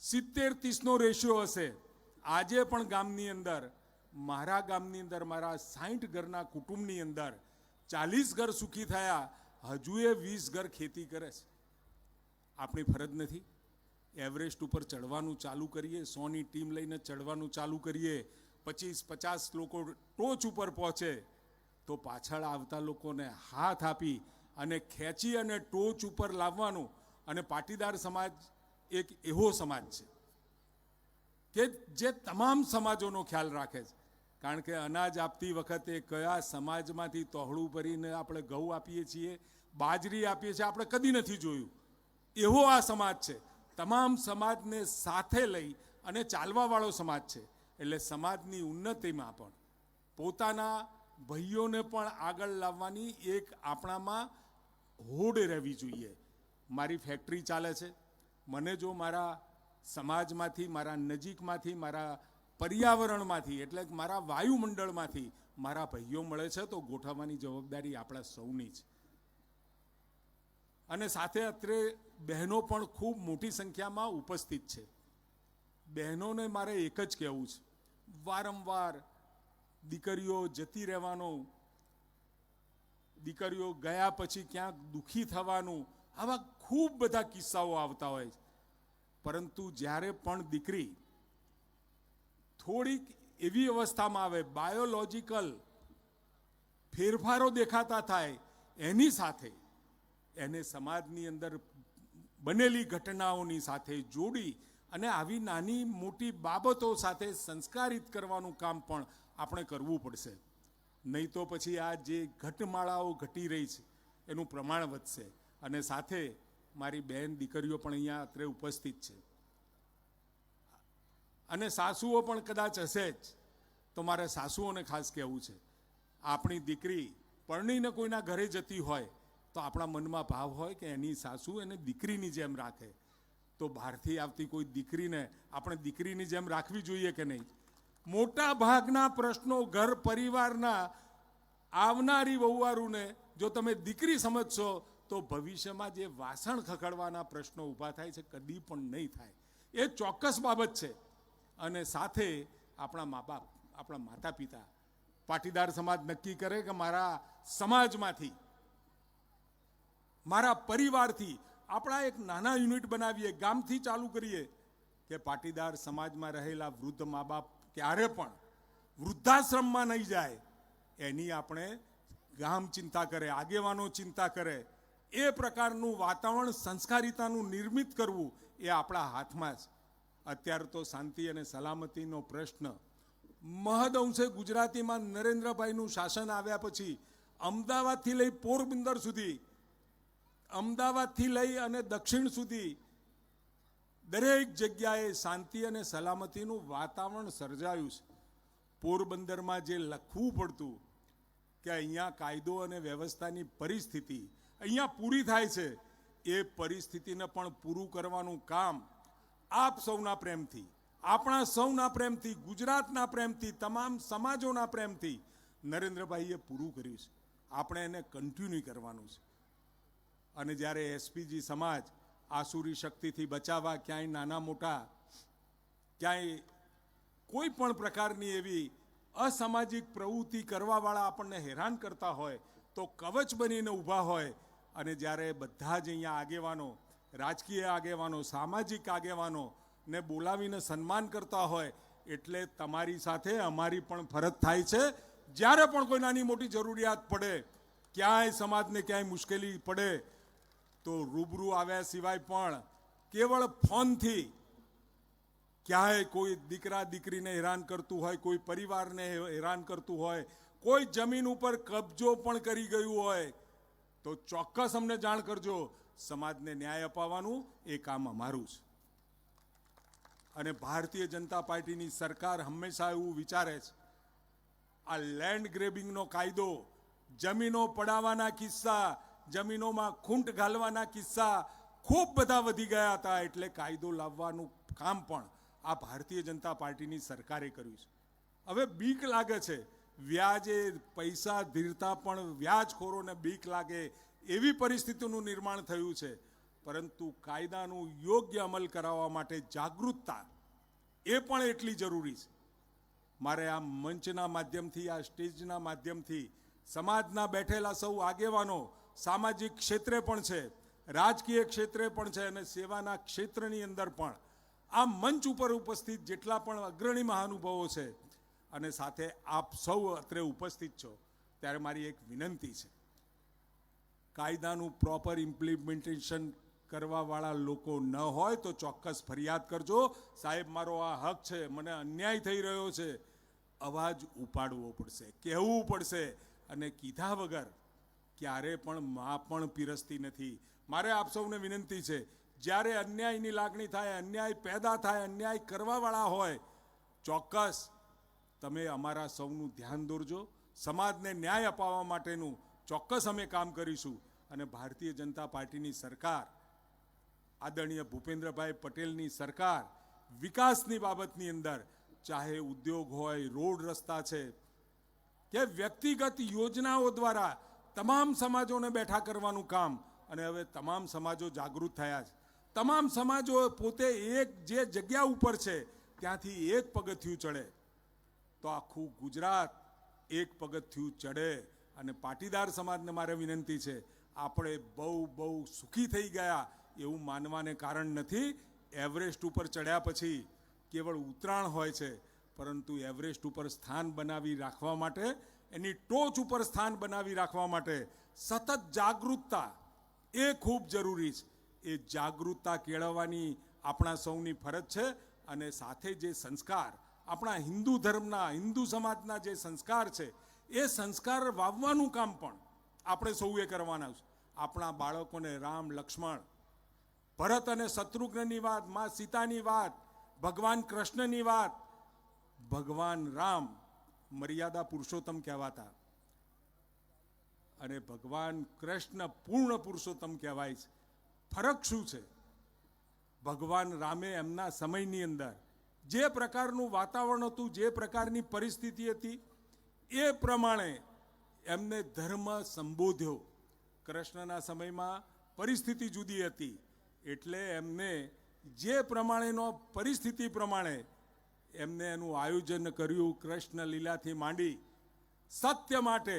70-30નો રેશિયો હશે. આજે પણ ગામની અંદર, મારા ગામની અંદર, મારા 60 ઘરના કુટુંબની અંદર 40 ઘર સુખી થયા, હજુ એ 20 ઘર ખેતી કરે છે. આપણી ફરજ નથી એવરેસ્ટ ઉપર ચડવાનું ચાલુ કરીએ, 100ની ટીમ લઈને ચડવાનું ચાલુ કરીએ, 25-50 લોકો ટોચ ઉપર પહોંચે તો પાછળ આવતા લોકોને હાથ આપી અને ખેંચી અને ટોચ ઉપર લાવવાનું. અને પાટીદાર સમાજ એક એવો સમાજ છે કે જે તમામ સમાજોનો ખ્યાલ રાખે છે. કારણ કે અનાજ આપતી વખતે કયા સમાજમાંથી તોહળું ભરીને આપણે ઘઉં આપીએ છીએ, બાજરી આપીએ છીએ, આપણે કદી નથી જોયું. એવો આ સમાજ છે. તમામ સમાજને સાથે લઈ અને ચાલવાવાળો સમાજ છે. એટલે સમાજની ઉન્નતિમાં પણ પોતાના ભાઈઓને પણ આગળ લાવવાની એક આપણામાં હોડ રહેવી જોઈએ. મારી ફેક્ટરી ચાલે છે, મને જો મારા સમાજમાંથી, મારા નજીકમાંથી, મારા પર્યાવરણમાંથી એટલે કે મારા વાયુમંડળમાંથી મારા ભાઈઓ મળે છે તો ગોઠવવાની જવાબદારી આપણા સૌની છે. અને સાથે અત્રે બહેનો પણ ખૂબ મોટી સંખ્યામાં ઉપસ્થિત છે. બહેનોને મારે એક જ કહેવું છે, વારંવાર દીકરીઓ જતી રહેવાનો, દીકરીઓ ગયા પછી ક્યાંક દુઃખી થવાનું, આવા ખૂબ બધા કિસ્સાઓ આવતા હોય છે. પરંતુ જ્યારે પણ દીકરી થોડીક એવી અવસ્થામાં આવે, બાયોલોજિકલ ફેરફારો દેખાતા થાય, એની સાથે એને સમાજની અંદર બનેલી ઘટનાઓની સાથે જોડી અને આવી નાની મોટી બાબતો સાથે સંસ્કારિત કરવાનું કામ પણ આપણે કરવું પડશે. નહીં તો પછી આ જે ઘટમાળાઓ ઘટી રહી છે એનું પ્રમાણ વધશે. અને સાથે મારી બહેન દીકરીઓ પણ અહીંયા અત્રે ઉપસ્થિત છે અને સાસુઓ પણ કદાચ હશે જ. તો મારે સાસુઓને ખાસ કહેવું છે, આપણી દીકરી પરણીને કોઈના ઘરે જતી હોય તો આપણા મનમાં ભાવ હોય કે એની સાસુ એને દીકરીની જેમ રાખે. તો બહારથી આવતી કોઈ દીકરીને આપણે દીકરીની જેમ રાખવી જોઈએ કે નહીં? મોટા ભાગના પ્રશ્નો ઘર પરિવારના આવનારી વહુવારુને જો તમે દીકરી સમજશો તો ભવિષ્યમાં જે વાસણ ખખડવાના પ્રશ્નો ઊભા થાય છે કદી પણ નહીં થાય. એ ચોક્કસ બાબત છે. અને સાથે આપણા મા બાપ, આપણા માતા પિતા, પાટીદાર સમાજ નક્કી કરે કે મારા સમાજમાંથી, મારા પરિવારથી આપણા એક નાના યુનિટ બનાવીએ, ગામથી ચાલુ કરીએ કે પાટીદાર સમાજમાં રહેલા વૃદ્ધ મા બાપ ક્યારે પણ વૃદ્ધાશ્રમમાં નહીં જાય. એની આપણે ગામ ચિંતા કરે, આગેવાનો ચિંતા કરે. એ પ્રકારનું વાતાવરણ, સંસ્કારિતાનું નિર્મિત કરવું એ આપણા હાથમાં છે. અત્યારે તો શાંતિ અને સલામતીનો પ્રશ્ન મહદઅંશે ગુજરાતીમાં નરેન્દ્રભાઈનું શાસન આવ્યા પછી અમદાવાદથી લઈ પોરબંદર સુધી, અમદાવાદથી લઈ અને દક્ષિણ સુધી દરેક જગ્યાએ શાંતિ અને સલામતીનું વાતાવરણ સર્જાયું છે. પોરબંદરમાં જે લખવું પડતું કે અહીંયા કાયદો અને વ્યવસ્થાની પરિસ્થિતિ અહીંયા પૂરી થાય છે, એ પરિસ્થિતિને પણ પૂરું કરવાનું કામ આપ સૌના પ્રેમથી, આપણા સૌના પ્રેમથી, ગુજરાતના પ્રેમથી, તમામ સમાજોના પ્રેમથી નરેન્દ્રભાઈએ પૂરું કર્યું છે. આપણે એને કન્ટિન્યુ કરવાનું છે. અને જ્યારે એસપીજી સમાજ આસુરી શક્તિથી બચાવવા ક્યાંય નાના મોટા, ક્યાંય કોઈ પણ પ્રકારની એવી અસામાજિક પ્રવૃત્તિ કરવાવાળા આપણને હેરાન કરતા હોય તો કવચ બનીને ઊભા હોય. અને જ્યારે બધા જ અહીંયા આગેવાનો, રાજકીય આગેવાનો, સામાજિક આગેવાનો ને બોલાવીને સન્માન કરતા હોય, એટલે તમારી સાથે અમારી પણ ફરજ થાય છે. જ્યારે પણ કોઈ નાની મોટી જરૂરિયાત પડે, ક્યાંય સમાજને ક્યાંય મુશ્કેલી પડે તો રૂબરૂ આવ્યા સિવાય પણ કેવળ ફોનથી ક્યાંય કોઈ દીકરા દીકરીને હેરાન કરતું હોય, કોઈ પરિવારને હેરાન કરતું હોય, કોઈ જમીન ઉપર કબજો પણ કરી ગયું હોય તો ચોક્કસ અમને જાણ કરજો. સમાજને ન્યાય અપાવવાનું એ કામ અમારું છે. અને ભારતીય જનતા પાર્ટીની સરકાર હંમેશા એવું વિચારે છે, આ લેન્ડ ગ્રેબિંગનો કાયદો, જમીનો પડાવવાના કિસ્સા, જમીનોમાં ખૂંટ ઘાલવાના કિસ્સા ખૂબ બધા વધી ગયા હતા. એટલે કાયદો લાવવાનું કામ પણ આ ભારતીય જનતા પાર્ટીની સરકારે કર્યું છે. હવે બીક લાગે છે વ્યાજે પૈસા ધીરતા પણ વ્યાજખોરોને બીક લાગે એવી પરિસ્થિતિનું નિર્માણ થયું છે. પરંતુ કાયદાનું યોગ્ય અમલ કરાવવા માટે જાગૃતતા એ પણ એટલી જરૂરી છે. મારે આ મંચના માધ્યમથી, આ સ્ટેજના માધ્યમથી સમાજના બેઠેલા સૌ આગેવાનો, સામાજિક ક્ષેત્રે પણ છે, રાજકીય ક્ષેત્રે પણ છે અને સેવાના ક્ષેત્રની અંદર પણ આ મંચ ઉપર ઉપસ્થિત જેટલા પણ અગ્રણી મહાનુભાવો છે અને સાથે આપ સૌ અત્રે ઉપસ્થિત છો, ત્યારે મારી એક વિનંતી છે, કાયદાનું પ્રોપર ઇમ્પ્લિમેન્ટેશન કરવાવાળા લોકો ન હોય તો ચોક્કસ ફરિયાદ કરજો. સાહેબ, મારો આ હક છે, મને અન્યાય થઈ રહ્યો છે, અવાજ ઉપાડવો પડશે, કહેવું પડશે. અને કીધા વગર ક્યારે પણ માં પણ પીરસતી નથી. મારે આપ સૌને વિનંતી છે, જ્યારે અન્યાયની લાગણી થાય, અન્યાય પેદા થાય, અન્યાય કરવાવાળા હોય, ચોક્કસ તમે અમારા સૌનું ધ્યાન દોરજો. સમાજને ન્યાય અપાવવા માટેનું ચોક્કસ અમે કામ કરીશું. અને ભારતીય જનતા પાર્ટીની સરકાર, આદરણીય ભૂપેન્દ્રભાઈ પટેલની સરકાર વિકાસની બાબતની અંદર, ચાહે ઉદ્યોગ હોય, રોડ રસ્તા છે કે વ્યક્તિગત યોજનાઓ દ્વારા તમામ સમાજોને બેઠા કરવાનું કામ. અને હવે તમામ સમાજો જાગૃત થયા છે. તમામ સમાજો પોતે એક જે જગ્યા ઉપર છે ત્યાંથી એક પગથિયું ચડે તો આખું ગુજરાત એક પગથિયું ચડે. અને પાટીદાર સમાજને મારે વિનંતી છે, આપણે બહુ સુખી થઈ ગયા એવું માનવાને કારણ નથી. એવરેસ્ટ ઉપર ચડ્યા પછી કેવળ ઉતરાણ હોય છે, પરંતુ એવરેસ્ટ ઉપર સ્થાન બનાવી રાખવા માટે, એની ટોચ ઉપર સ્થાન બનાવી રાખવા માટે સતત જાગૃતતા એ ખૂબ જરૂરી છે. એ જાગૃતતા કેળવવાની આપણા સૌની ફરજ છે. અને સાથે જે સંસ્કાર, આપણા હિન્દુ ધર્મના, હિન્દુ સમાજના જે સંસ્કાર છે, એ સંસ્કાર વાવવાનું કામ પણ આપણે સૌએ કરવાના છે. આપણા બાળકોને રામ, લક્ષ્મણ, ભરત અને શત્રુઘ્નની વાત, માં સીતાની વાત, ભગવાન કૃષ્ણની વાત, ભગવાન રામ મર્યાદા પુરુષોત્તમ કહેવાતા અને ભગવાન કૃષ્ણ પૂર્ણ પુરુષોત્તમ કહેવાય છે. ફરક શું છે? ભગવાન રામે એમના સમયની અંદર જે પ્રકારનું વાતાવરણ હતું, જે પ્રકારની પરિસ્થિતિ હતી, એ પ્રમાણે એમને ધર્મ સંબોધ્યો. કૃષ્ણના સમયમાં પરિસ્થિતિ જુદી હતી, એટલે એમને જે પ્રમાણેનો પરિસ્થિતિ પ્રમાણે એમને એનું આયોજન કર્યું. કૃષ્ણ લીલાથી માંડી સત્ય માટે,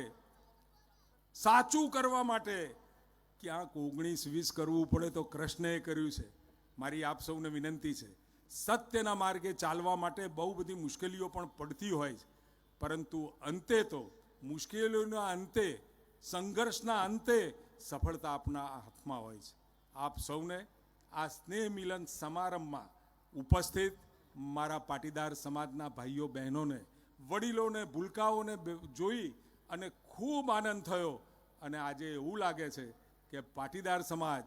સાચું કરવા માટે ક્યાંક 19-20 કરવું પડે તો કૃષ્ણએ કર્યું છે. મારી આપ સૌને વિનંતી છે, સત્યના માર્ગે ચાલવા માટે બહુ બધી મુશ્કેલીઓ પણ પડતી હોય છે, પરંતુ અંતે તો મુશ્કેલીઓના અંતે, સંઘર્ષના અંતે સફળતા આપના હાથમાં હોય છે. આપ સૌને આ સ્નેહ મિલન સમારંભમાં ઉપસ્થિત મારા પાટીદાર સમાજના ભાઈઓ બહેનોને, વડીલોને, ભૂલકાઓને જોઈ અને ખૂબ આનંદ થયો. અને આજે એવું લાગે છે કે પાટીદાર સમાજ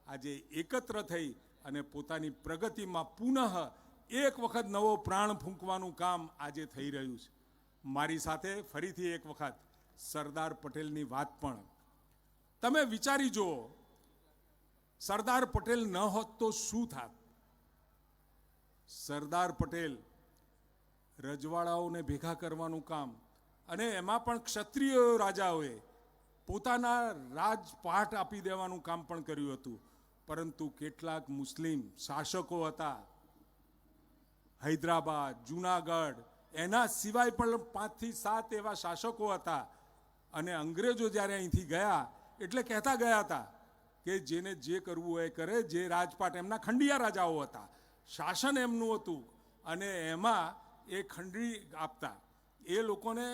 આજે એકત્ર થઈ અને પોતાની પ્રગતિમાં પુનઃ એક વખત નવો પ્રાણ ફૂંકવાનું કામ આજે થઈ રહ્યું છે. મારી સાથે ફરીથી એક વખત સરદાર પટેલની વાત પણ તમે વિચારી જુઓ, સરદાર પટેલ ન હોત તો શું થાત? સરદાર પટેલ રજવાડાઓને ભેગા કરવાનું કામ, અને એમાં પણ ક્ષત્રિય રાજાઓએ પોતાના રાજપાટ આપી દેવાનું કામ પણ કર્યું હતું. પરંતુ કેટલાક મુસ્લિમ શાસકો હતા, હૈદરાબાદ, જૂનાગઢ, એના સિવાય પણ 5 થી 7 એવા શાસકો હતા. અને અંગ્રેજો જ્યારે અહીંથી ગયા એટલે કહેતા ગયા હતા કે જેને જે કરવું હોય કરે. જે રાજપાટ, એમના ખંડિયા રાજાઓ હતા, શાસન એમનું હતું, અને એમાં એ ખંડરી આપતા, એ લોકોને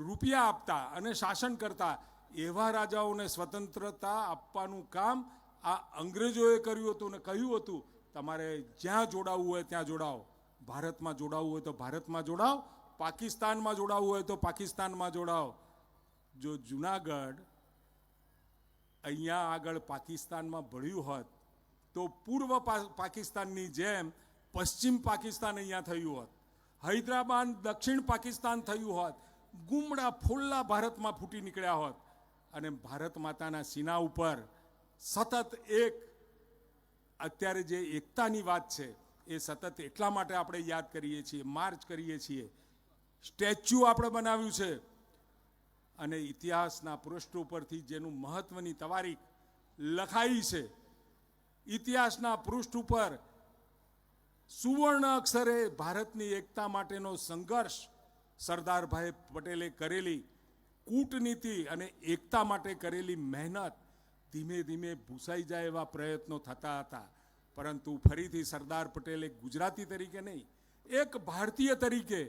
રૂપિયા આપતા અને શાસન કરતા. એવા રાજાઓને સ્વતંત્રતા આપવાનું કામ આ અંગ્રેજોએ કર્યું હતું. ને કહ્યું હતું, તમારે જ્યાં જોડાવવું હોય ત્યાં જોડાઓ, ભારતમાં જોડાવવું હોય તો ભારતમાં જોડાઓ, પાકિસ્તાનમાં જોડાવવું હોય તો પાકિસ્તાનમાં જોડાઓ. જો જુનાગઢ અહીંયા આગળ પાકિસ્તાનમાં ભળ્યું હોત તો પૂર્વ પાકિસ્તાનની જેમ પશ્ચિમ પાકિસ્તાન અહીંયા થયું હોત, હૈદરાબાદ દક્ષિણ પાકિસ્તાન થયું હોત, ગુમડા ફોલ્લા ભારતમાં ફૂટી નીકળ્યા હોત. અને ભારત માતાના સીના ઉપર સતત એક, અત્યારે જે એકતાની વાત છે એ સતત એટલા માટે આપણે યાદ કરીએ છીએ, માર્ચ કરીએ છીએ સ્ટેચ્યુ આપણે બનાવ્યું છે અને ઇતિહાસના પૃષ્ઠ ઉપરથી જેનું મહત્વની તારીખ લખાઈ છે, ઇતિહાસના પૃષ્ઠ ઉપર સુવર્ણ અક્ષરે ભારતની એકતા માટેનો સંઘર્ષ સરદારભાઈ પટેલે કરેલી કૂટનીતિ અને એકતા માટે કરેલી મહેનત ધીમે ધીમે ભૂસાઈ જાય એવા પ્રયત્નો થતા હતા, પરંતુ ફરીથી સરદાર પટેલે ગુજરાતી તરીકે નહીં, એક ભારતીય તરીકે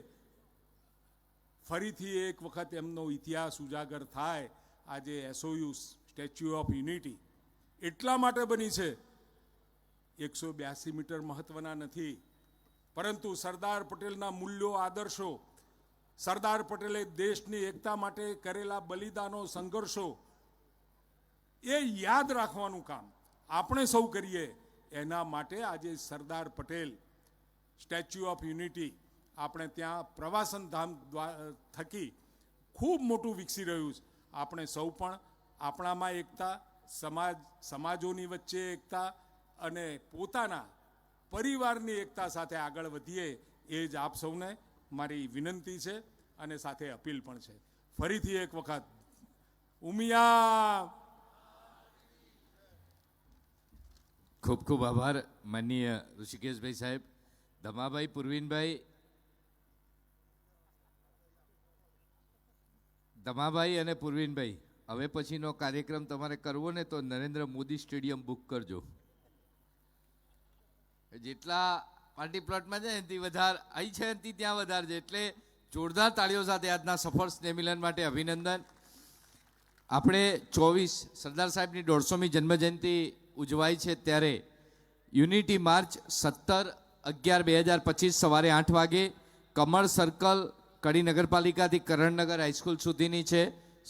ફરીથી એક વખત એમનો ઇતિહાસ ઉજાગર થાય. આજે એસઓયુ સ્ટેચ્યુ ઓફ યુનિટી એટલા માટે બની છે, 182 મીટર મહત્વના નથી, પરંતુ સરદાર પટેલના મૂલ્યો, આદર્શો, સરદાર પટેલે દેશની એકતા માટે કરેલા બલિદાનો, સંઘર્ષો એ યાદ રાખવાનું કામ આપણે સૌ કરીએ. એના માટે આજે Sardar Patel statue of unity આપણે ત્યાં પ્રવાસન ધામ થકી ખૂબ મોટું વિકસી રહ્યું છે. આપણે સૌ પણ આપણામાં એકતા, સમાજોની વચ્ચે એકતા અને પોતાના પરિવારની એકતા સાથે આગળ વધીએ, એ જ આપ સૌને મારી વિનંતી છે અને સાથે અપીલ પણ છે. ફરીથી એક વખત ઉમિયા. ખૂબ ખૂબ આભાર માનનીય ઋષિકેશભાઈ સાહેબ. ધમાભાઈ, પૂર્વિનભાઈ, ધમાભાઈ અને પૂર્વિનભાઈ, હવે પછીનો કાર્યક્રમ તમારે કરવો ને તો નરેન્દ્ર મોદી સ્ટેડિયમ બુક કરજો. જેટલા પાર્ટી પ્લોટમાં છે એનાથી વધારે અહીં છે એનાથી ત્યાં વધારે છે. એટલે જોરદાર તાળીઓ સાથે આજના સફળ સ્નેહ મિલન માટે અભિનંદન. આપણે 24 સરદાર સાહેબની 150મી જન્મજયંતિ ઉજવાય છે, ત્યારે યુનિટી માર્ચ 17/11/2025 સવારે 8 વાગે કમળ સર્કલ, કડી નગરપાલિકાથી કરણનગર હાઈસ્કૂલ સુધીની છે.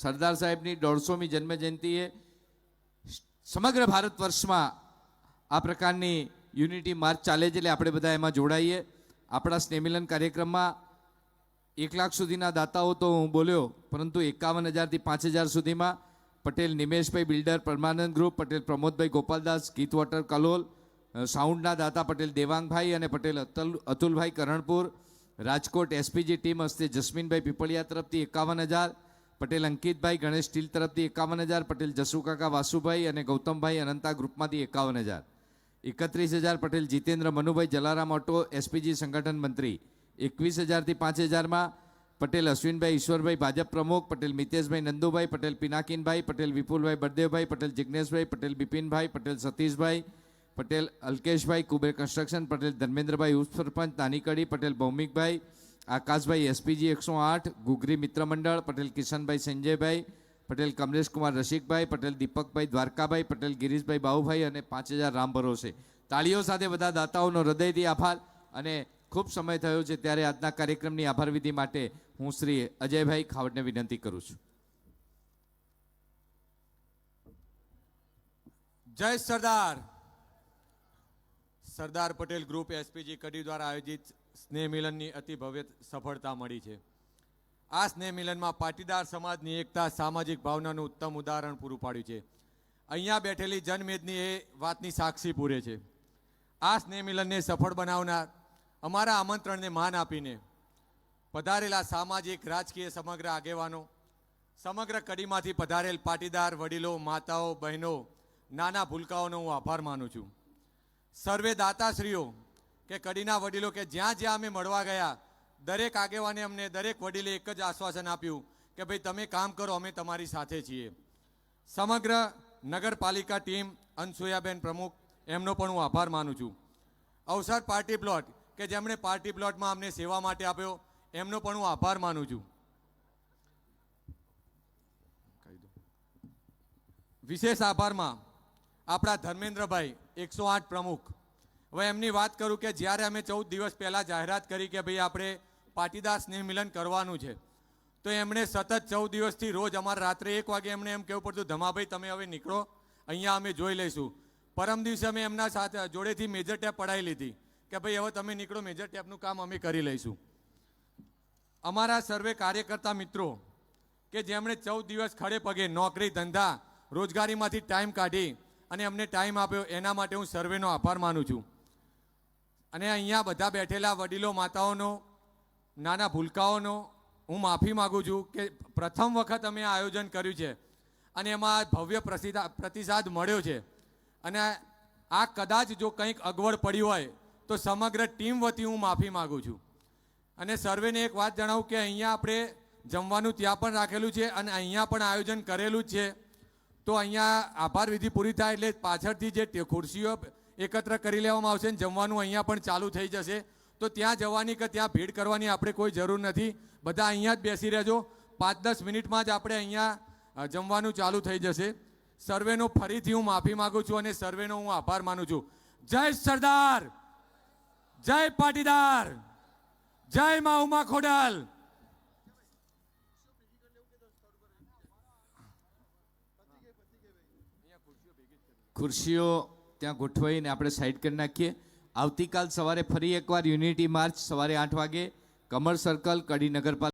સરદાર સાહેબની 150મી જન્મજયંતિએ સમગ્ર ભારત વર્ષમાં આ પ્રકારની યુનિટી માર્ચ ચાલે છે, એટલે આપણે બધા એમાં જોડાઈએ. આપણા સ્નેહમિલન કાર્યક્રમમાં 1 લાખ સુધીના દાતાઓ તો હું બોલ્યો, પરંતુ 51,000થી 5,000 સુધીમાં પટેલ નિમેશભાઈ બિલ્ડર પરમાનંદ ગ્રુપ, પટેલ પ્રમોદભાઈ ગોપાલદાસ ગીત વોટર કલોલ, સાઉન્ડના દાતા પટેલ દેવાંગભાઈ અને પટેલ અતુલભાઈ કરણપુર, રાજકોટ એસપીજી ટીમ હસ્તે જસ્મીનભાઈ પીપળિયા તરફથી 51,000, પટેલ અંકિતભાઈ ગણેશ સ્ટીલ તરફથી 51,000, પટેલ જસુકાકા વાસુભાઈ અને ગૌતમભાઈ અનંતા ગ્રુપમાંથી 51,000, 31,000 પટેલ જીતેન્દ્ર મનુભાઈ જલારામ ઓટો એસપીજી સંગઠન મંત્રી, 21,000થી 5,000માં પટેલ અશ્વિનભાઈ ઈશ્વરભાઈ ભાજપ પ્રમુખ, પટેલ મિતેશભાઈ નંદુભાઈ, પટેલ પિનાકીનભાઈ, પટેલ વિપુલભાઈ બળદેવભાઈ, પટેલ જિજ્ઞેશભાઈ, પટેલ બિપિનભાઈ, પટેલ સતીશભાઈ, પટેલ અલ્કેશભાઈ કુબેર કન્સ્ટ્રક્શન, પટેલ ધર્મેન્દ્રભાઈ ઉપસરપંચ નાનીકડી, પટેલ ભૌમિકભાઈ, આકાશભાઈ એસપીજી 108, ગુગરી મિત્ર મંડળ, પટેલ કિશનભાઈ સંજયભાઈ, પટેલ કમલેશકુમાર રસિકભાઈ, પટેલ દીપકભાઈ દ્વારકાભાઈ, પટેલ ગિરીશભાઈ બાઉભાઈ અને 5,000 રામ ભરોસે. તાળીઓ સાથે બધા દાતાઓનો હૃદયથી આભાર. અને ખૂબ સમય થયો છે, ત્યારે આજના કાર્યક્રમની આભાર વિધિ માટે હું શ્રી અજયભાઈ ખાવડને વિનંતી કરું છું. જય સરદાર. સરદાર પટેલ ગ્રુપ એસપીજી કડી દ્વારા આયોજિત સ્નેહ મિલનની અતિ ભવ્ય સફળતા મળી છે. આ સ્નેહ મિલનમાં પાટીદાર સમાજની એકતા, સામાજિક ભાવનાનું ઉત્તમ ઉદાહરણ પૂરું પાડ્યું છે. અહીંયા બેઠેલી જનમેદની એ વાતની સાક્ષી પૂરે છે. આ સ્નેહ મિલનને સફળ બનાવનાર, અમારા આમંત્રણને માન આપીને પધારેલા સામાજિક, રાજકીય સમગ્ર આગેવાનો, સમગ્ર કડીમાંથી પધારેલ પાટીદાર વડીલો, માતાઓ, બહેનો, નાના ભૂલકાઓનો હું આભાર માનું છું. સર્વે દાતાશ્રીઓ કે કડીના વડીલો કે જ્યાં જ્યાં અમે મળવા ગયા, દરેક આગેવાને અમને, દરેક વડીલે એક જ આશ્વાસન આપ્યું કે ભાઈ તમે કામ કરો, અમે તમારી સાથે છીએ. સમગ્ર નગરપાલિકા ટીમ, અનસુયાબેન પ્રમુખ, એમનો પણ હું આભાર માનું છું. અવસર પાર્ટી પ્લોટ કે જેમણે પાર્ટી પ્લોટમાં અમને સેવા માટે આપ્યો, એમનો પણ હું આભાર માનું છું. વિશેષ આભારમાં આપણા ધર્મેન્દ્રભાઈ 108 પ્રમુખ. હવે એમની વાત કરું કે જ્યારે અમે 14 દિવસ પહેલાં જાહેરાત કરી કે ભાઈ આપણે પાટીદાર સ્નેહ મિલન કરવાનું છે, તો એમણે સતત 14 દિવસથી રોજ અમારે રાત્રે 1 વાગે એમણે એમ કહેવું પડતું, ધમાભાઈ તમે હવે નીકળો, અહીંયા અમે જોઈ લઈશું. પરમ દિવસે અમે એમના સાથે જોડેથી મેજર ટેપ પડાવી લીધી કે ભાઈ હવે તમે નીકળો, મેજર ટેપનું કામ અમે કરી લઈશું. અમારા સર્વે કાર્યકર્તા મિત્રો કે જેમણે 14 દિવસ ખડે પગે નોકરી, ધંધા, રોજગારીમાંથી ટાઈમ કાઢી અને અમને ટાઈમ આપ્યો, એના માટે હું સર્વેનો આભાર માનું છું. અને અહીંયા બધા બેઠેલા વડીલો, માતાઓનો, નાના ભૂલકાઓનો હું માફી માગું છું કે પ્રથમ વખત અમે આ આયોજન કર્યું છે અને એમાં ભવ્ય પ્રતિસાદ મળ્યો છે. અને આ કદાચ જો કંઈક અગવડ પડી હોય તો સમગ્ર ટીમ વતી હું માફી માગું છું. અને સર્વેને એક વાત જણાવું કે અહીંયા આપણે જમવાનું ત્યાં પણ રાખેલું છે અને અહીંયા પણ આયોજન કરેલું જ છે. તો અહીંયા આભાર વિધિ પૂરી થાય એટલે પાછળથી જે ખુરશીઓ એકત્ર કરી લેવામાં આવશે ને જમવાનું અહીંયા પણ ચાલુ થઈ જશે. તો ત્યાં જવાની કે ત્યાં ભીડ કરવાની આપણે કોઈ જરૂર નથી. બધા અહીંયા જ બેસી રહેજો. 5-10 મિનિટમાં જ આપણે અહીંયા જમવાનું ચાલુ થઈ જશે. સર્વેનો ફરીથી હું માફી માગું છું અને સર્વેનો હું આભાર માનું છું. જય સરદાર, જય પાટીદાર, જય મા ઉમા ખોડલ. ખુરશીઓ ત્યાં ગોઠવાઈને આપણે સાઈડ કરી નાખીએ. આવતીકાલ સવારે ફરી એકવાર યુનિટી માર્ચ સવારે 8 વાગે કમળ સર્કલ, કડી નગરપાલિકા